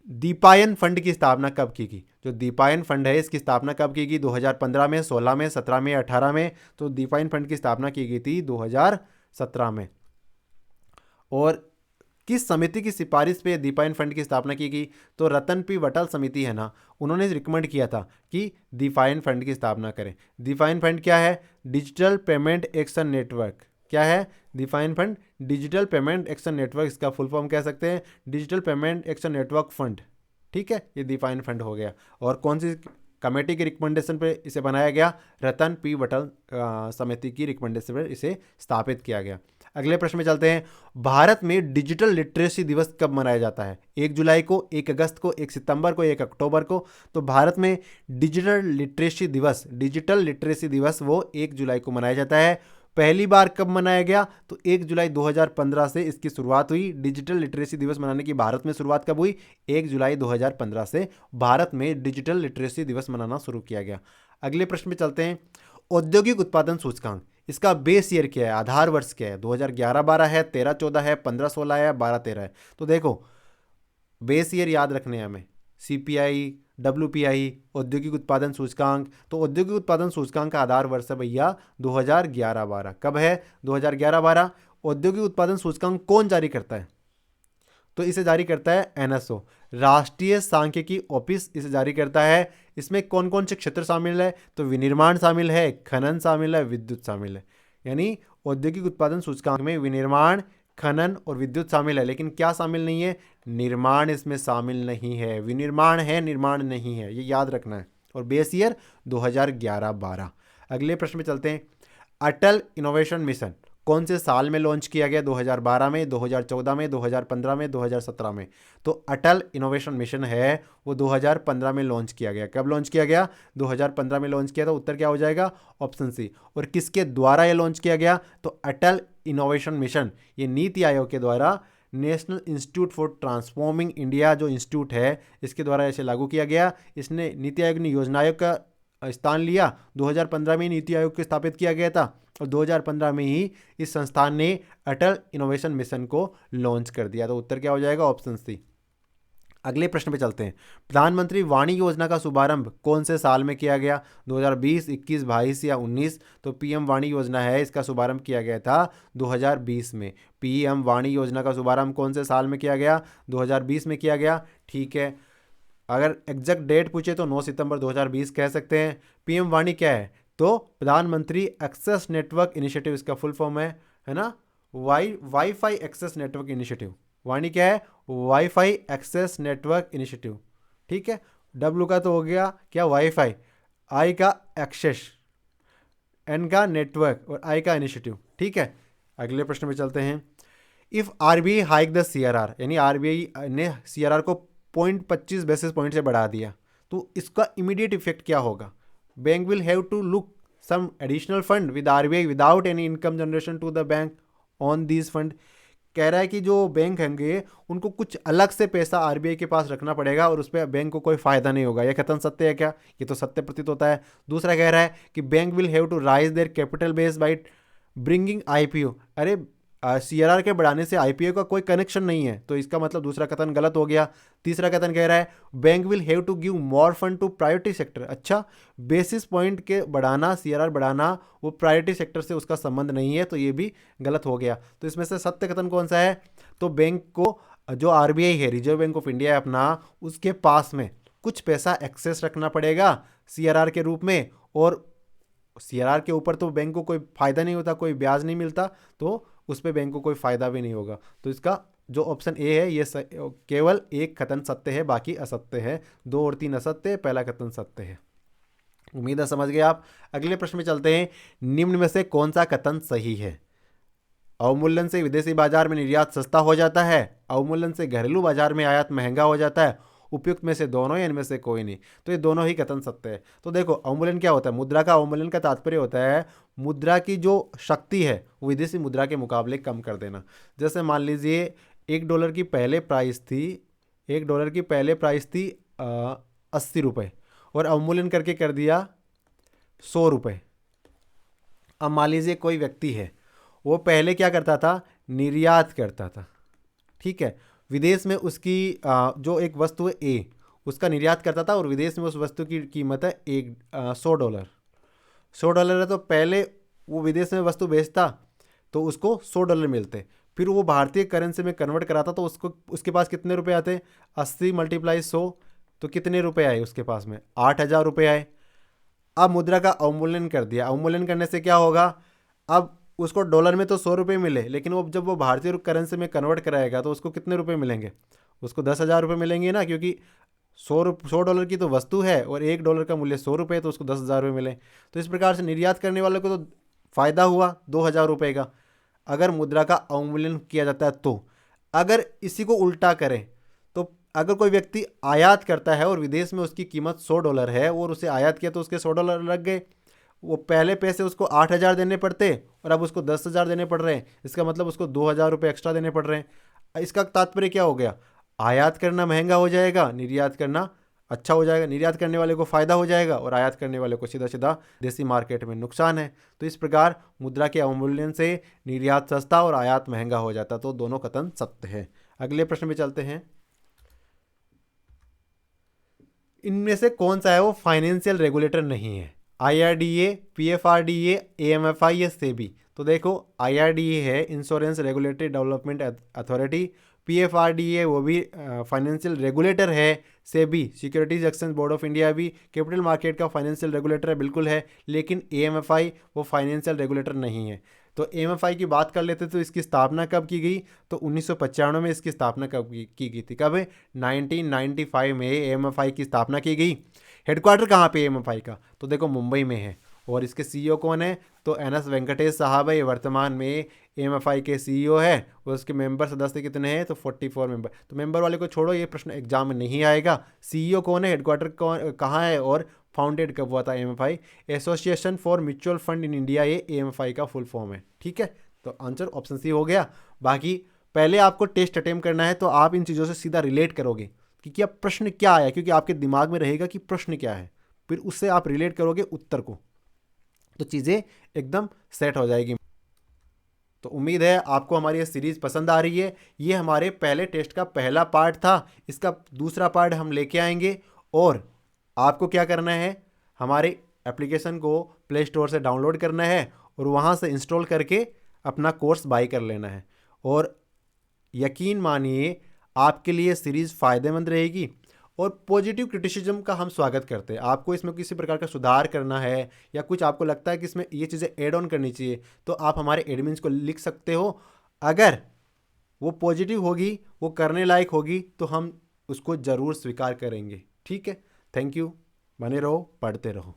दीपायन फंड की स्थापना कब की गई? जो दीपायन फंड है इसकी स्थापना कब की गई? 2015 में, 16 में, 17 में, 18 में। तो दीपायन फंड की स्थापना की गई थी 2017 में। और किस समिति की सिफारिश पे दीपायन फंड की स्थापना की गई? तो रतन पी वटल समिति है ना, उन्होंने रिकमेंड किया था कि दीपायन फंड की स्थापना करें। दीपायन फंड क्या है? Digital payment action network. क्या है? Deepayan fund digital payment action network, इसका फुल फॉर्म कह सकते हैं digital payment action network fund. ठीक है, ये दीपायन फंड हो गया। और कौन सी कमेटी की रिकमेंडेशन पे इसे बनाया गया? रतन पी वटल समिति की रिकमेंडेशन पर इसे स्थापित किया गया। अगले प्रश्न में चलते हैं। भारत में डिजिटल लिटरेसी दिवस कब मनाया जाता है? 1 जुलाई को, 1 अगस्त को, 1 सितंबर को, 1 अक्टूबर को। तो भारत में डिजिटल लिटरेसी दिवस वो 1 जुलाई को मनाया जाता है। पहली बार कब मनाया गया? तो 1 जुलाई 2015 से इसकी शुरुआत हुई। डिजिटल लिटरेसी दिवस मनाने की भारत में शुरुआत कब हुई? 1 जुलाई 2015 से भारत में डिजिटल लिटरेसी दिवस मनाना शुरू किया गया। अगले प्रश्न में चलते हैं। औद्योगिक उत्पादन सूचकांक, इसका बेस ईयर क्या है? आधार वर्ष क्या है? 2011-12 है, 13-14 है, 15-16 है, 12-13 है। तो देखो, बेस ईयर याद रखने हैं हमें। सीपीआई, डब्ल्यूपीआई, औद्योगिक उत्पादन सूचकांक। तो औद्योगिक उत्पादन सूचकांक का आधार वर्ष है भैया 2011-12। कब है? 2011-12। औद्योगिक उत्पादन सूचकांक कौन जारी करता है? तो इसे जारी करता है एनएसओ, राष्ट्रीय सांख्यिकी ऑफिस इसे जारी करता है। इसमें कौन कौन से क्षेत्र शामिल है? तो विनिर्माण शामिल है, खनन शामिल है, विद्युत शामिल है। यानी औद्योगिक उत्पादन सूचकांक में विनिर्माण, खनन और विद्युत शामिल है, लेकिन क्या शामिल नहीं है? निर्माण इसमें शामिल नहीं है। विनिर्माण है, निर्माण नहीं है, ये याद रखना है। और बेस ईयर 2011-12। अगले प्रश्न में चलते हैं। अटल इनोवेशन मिशन कौन से साल में लॉन्च किया गया? 2012 में, 2014 में, 2015 में, 2017 में। तो अटल इनोवेशन मिशन है वो 2015 में लॉन्च किया गया। कब लॉन्च किया गया? 2015 में लॉन्च किया। तो उत्तर क्या हो जाएगा? Option C. और किसके द्वारा ये लॉन्च किया गया? तो अटल इनोवेशन मिशन ये नीति आयोग के द्वारा, national institute for transforming India जो इंस्टीट्यूट है इसके द्वारा इसे लागू किया गया। इसने नीति आयोग ने योजना आयोग का स्थान लिया। 2015 में नीति आयोग को स्थापित किया गया था और 2015 में ही इस संस्थान ने अटल इनोवेशन मिशन को लॉन्च कर दिया। तो उत्तर क्या हो जाएगा? Option C. अगले प्रश्न पे चलते हैं। प्रधानमंत्री वाणी योजना का शुभारंभ कौन से साल में किया गया? 2020, 21, 22 या 19। तो पीएम वाणी योजना है, इसका शुभारंभ किया गया था 2020 में। पीएम वाणी योजना का शुभारंभ कौन से साल में किया गया? 2020 में किया गया। ठीक है, अगर एग्जैक्ट डेट पूछे तो 9 सितंबर 2020 कह सकते हैं। पीएम वाणी क्या है? तो प्रधानमंत्री एक्सेस नेटवर्क इनिशिएटिव इसका फुल फॉर्म है ना, वाईफाई एक्सेस नेटवर्क इनिशिएटिव। वाणी क्या है? Wifi access network initiative. ठीक है, डब्ल्यू का तो हो गया क्या? वाईफाई, आई का एक्सेस, एन का नेटवर्क और आई का इनिशिएटिव। ठीक है, अगले प्रश्न में चलते हैं। If RBI hike the CRR, यानी आरबीआई ने सीआरआर को 0.25 बेसिस पॉइंट से बढ़ा दिया, तो इसका इमीडिएट इफेक्ट क्या होगा? Bank will have to look some additional fund with RBI without any income generation to the bank on these fund. कह रहा है कि जो बैंक होंगे उनको कुछ अलग से पैसा आरबीआई के पास रखना पड़ेगा और उस पर बैंक को कोई फायदा नहीं होगा। यह कथन सत्य है क्या? ये तो सत्य प्रतीत होता है। दूसरा कह रहा है कि bank will have to raise their capital base by bringing IPO. अरे सीआरआर के बढ़ाने से आईपीओ का कोई कनेक्शन नहीं है, तो इसका मतलब दूसरा कथन गलत हो गया। तीसरा कथन कह रहा है bank will have to give more fund to priority sector. अच्छा, बेसिस पॉइंट के बढ़ाना, सीआरआर बढ़ाना, वो प्रायोरिटी सेक्टर से उसका संबंध नहीं है, तो ये भी गलत हो गया। तो इसमें से सत्य कथन कौन सा है? तो बैंक को जो आरबीआई है, रिजर्व बैंक ऑफ इंडिया है अपना, उसके पास में कुछ पैसा एक्सेस रखना पड़ेगा सीआरआर के रूप में, और सीआरआर के ऊपर तो बैंक को कोई फायदा नहीं होता, कोई ब्याज नहीं मिलता, तो उस पर बैंक को कोई फायदा भी नहीं होगा। तो इसका जो ऑप्शन ए है ये केवल एक कथन सत्य है, बाकी असत्य है। 2 और 3 असत्य है, पहला कथन सत्य है। उम्मीद है समझ गए आप। अगले प्रश्न में चलते हैं। निम्न में से कौन सा कथन सही है? अवमूल्यन से विदेशी बाजार में निर्यात सस्ता हो जाता है, अवमूल्यन से घरेलू बाजार में आयात महंगा हो जाता है, उपयुक्त में से दोनों या इनमें से कोई नहीं। तो ये दोनों ही कथन सत्य है। तो देखो, अवमूल्यन क्या होता है? मुद्रा का अवमूल्यन का तात्पर्य होता है मुद्रा की जो शक्ति है वो विदेशी मुद्रा के मुकाबले कम कर देना। जैसे मान लीजिए $1 की पहले प्राइस थी, $1 की पहले प्राइस थी 80 रुपये, और अवमूल्यन करके कर दिया 100 रुपये। अब मान लीजिए कोई व्यक्ति है, वो पहले क्या करता था? निर्यात करता था, ठीक है, विदेश में उसकी जो एक वस्तु है ए, उसका निर्यात करता था, और विदेश में उस वस्तु की कीमत है $100। $100 है, तो पहले वो विदेश में वस्तु बेचता तो उसको $100 मिलते, फिर वो भारतीय करेंसी में कन्वर्ट कराता तो उसको उसके पास कितने रुपए आते? 80 × 100, तो कितने रुपए आए उसके पास में? 8,000 रुपये आए। अब मुद्रा का अवमूल्यन कर दिया। अवमूल्यन करने से क्या होगा? अब उसको डॉलर में तो 100 रुपये मिले, लेकिन वो जब वो भारतीय करेंसी में कन्वर्ट कराएगा तो उसको कितने रुपए मिलेंगे? उसको 10,000 रुपये मिलेंगे ना, क्योंकि $100 की तो वस्तु है और $1 का मूल्य 100 रुपये, तो उसको 10,000 रुपये मिले। तो इस प्रकार से निर्यात करने वाले को तो फ़ायदा हुआ 2,000 रुपये का, अगर मुद्रा का अवमूल्यन किया जाता है तो। अगर इसी को उल्टा करें तो अगर कोई व्यक्ति आयात करता है और विदेश में उसकी कीमत $100 है और उसे आयात किया तो उसके $100 लग गए, वो पहले पैसे उसको 8,000 देने पड़ते और अब उसको 10,000 देने पड़ रहे हैं, इसका मतलब उसको 2,000 रुपये एक्स्ट्रा देने पड़ रहे हैं। इसका तात्पर्य क्या हो गया? आयात करना महंगा हो जाएगा, निर्यात करना अच्छा हो जाएगा। निर्यात करने वाले को फ़ायदा हो जाएगा और आयात करने वाले को सीधा सीधा देसी मार्केट में नुकसान है। तो इस प्रकार मुद्रा के अवमूल्यन से निर्यात सस्ता और आयात महंगा हो जाता, तो दोनों कथन सत्य है। अगले प्रश्न में चलते हैं। इनमें से कौन सा है वो फाइनेंशियल रेगुलेटर नहीं है? IRDA, PFRDA, AMFI या सेबी? तो देखो, IRDA है insurance regulatory development authority, PFRDA वो भी फाइनेंशियल रेगुलेटर है, SEBI securities exchange board of India भी कैपिटल मार्केट का फाइनेंशियल रेगुलेटर है, बिल्कुल है, लेकिन AMFI वो फाइनेंशियल रेगुलेटर नहीं है। तो AMFI की बात कर लेते तो इसकी स्थापना कब की गई? तो 1995 में इसकी स्थापना कब की गई थी? कब? 1995 में AMFI की स्थापना की गई। हेडक्वार्टर कहाँ पे AMFI का? तो देखो, मुंबई में है। और इसके CEO कौन है? तो NS वेंकटेश साहब है, ये वर्तमान में AMFI के CEO है। और उसके मेंबर सदस्य कितने हैं? तो 44 मेंबर। तो मेंबर वाले को छोड़ो, ये प्रश्न एग्जाम में नहीं आएगा। CEO कौन है, हेडक्वार्टर कहाँ है, और फाउंडेड कब हुआ था AMFI? Association for mutual fund in India, ये AMFI का फुल फॉर्म है, ठीक है। तो आंसर ऑप्शन सी हो गया। बाकी पहले आपको टेस्ट अटेम्प्ट करना है, तो आप इन चीज़ों से सीधा रिलेट करोगे कि क्या प्रश्न क्या आया, क्योंकि आपके दिमाग में रहेगा कि प्रश्न क्या है, फिर उससे आप रिलेट करोगे उत्तर को, तो चीज़ें एकदम सेट हो जाएगी। तो उम्मीद है आपको हमारी ये सीरीज़ पसंद आ रही है। ये हमारे पहले टेस्ट का पहला पार्ट था, इसका दूसरा पार्ट हम लेके आएंगे। और आपको क्या करना है, हमारे एप्लीकेशन को प्ले स्टोर से डाउनलोड करना है और वहाँ से इंस्टॉल करके अपना कोर्स बाय कर लेना है। और यकीन मानिए आपके लिए सीरीज़ फ़ायदेमंद रहेगी। और पॉजिटिव क्रिटिसिज्म का हम स्वागत करते हैं। आपको इसमें किसी प्रकार का सुधार करना है या कुछ आपको लगता है कि इसमें ये चीज़ें ऐड ऑन करनी चाहिए, तो आप हमारे एडमिन्स को लिख सकते हो। अगर वो पॉजिटिव होगी, वो करने लायक होगी, तो हम उसको ज़रूर स्वीकार करेंगे, ठीक है। थैंक यू, बने रहो, पढ़ते रहो।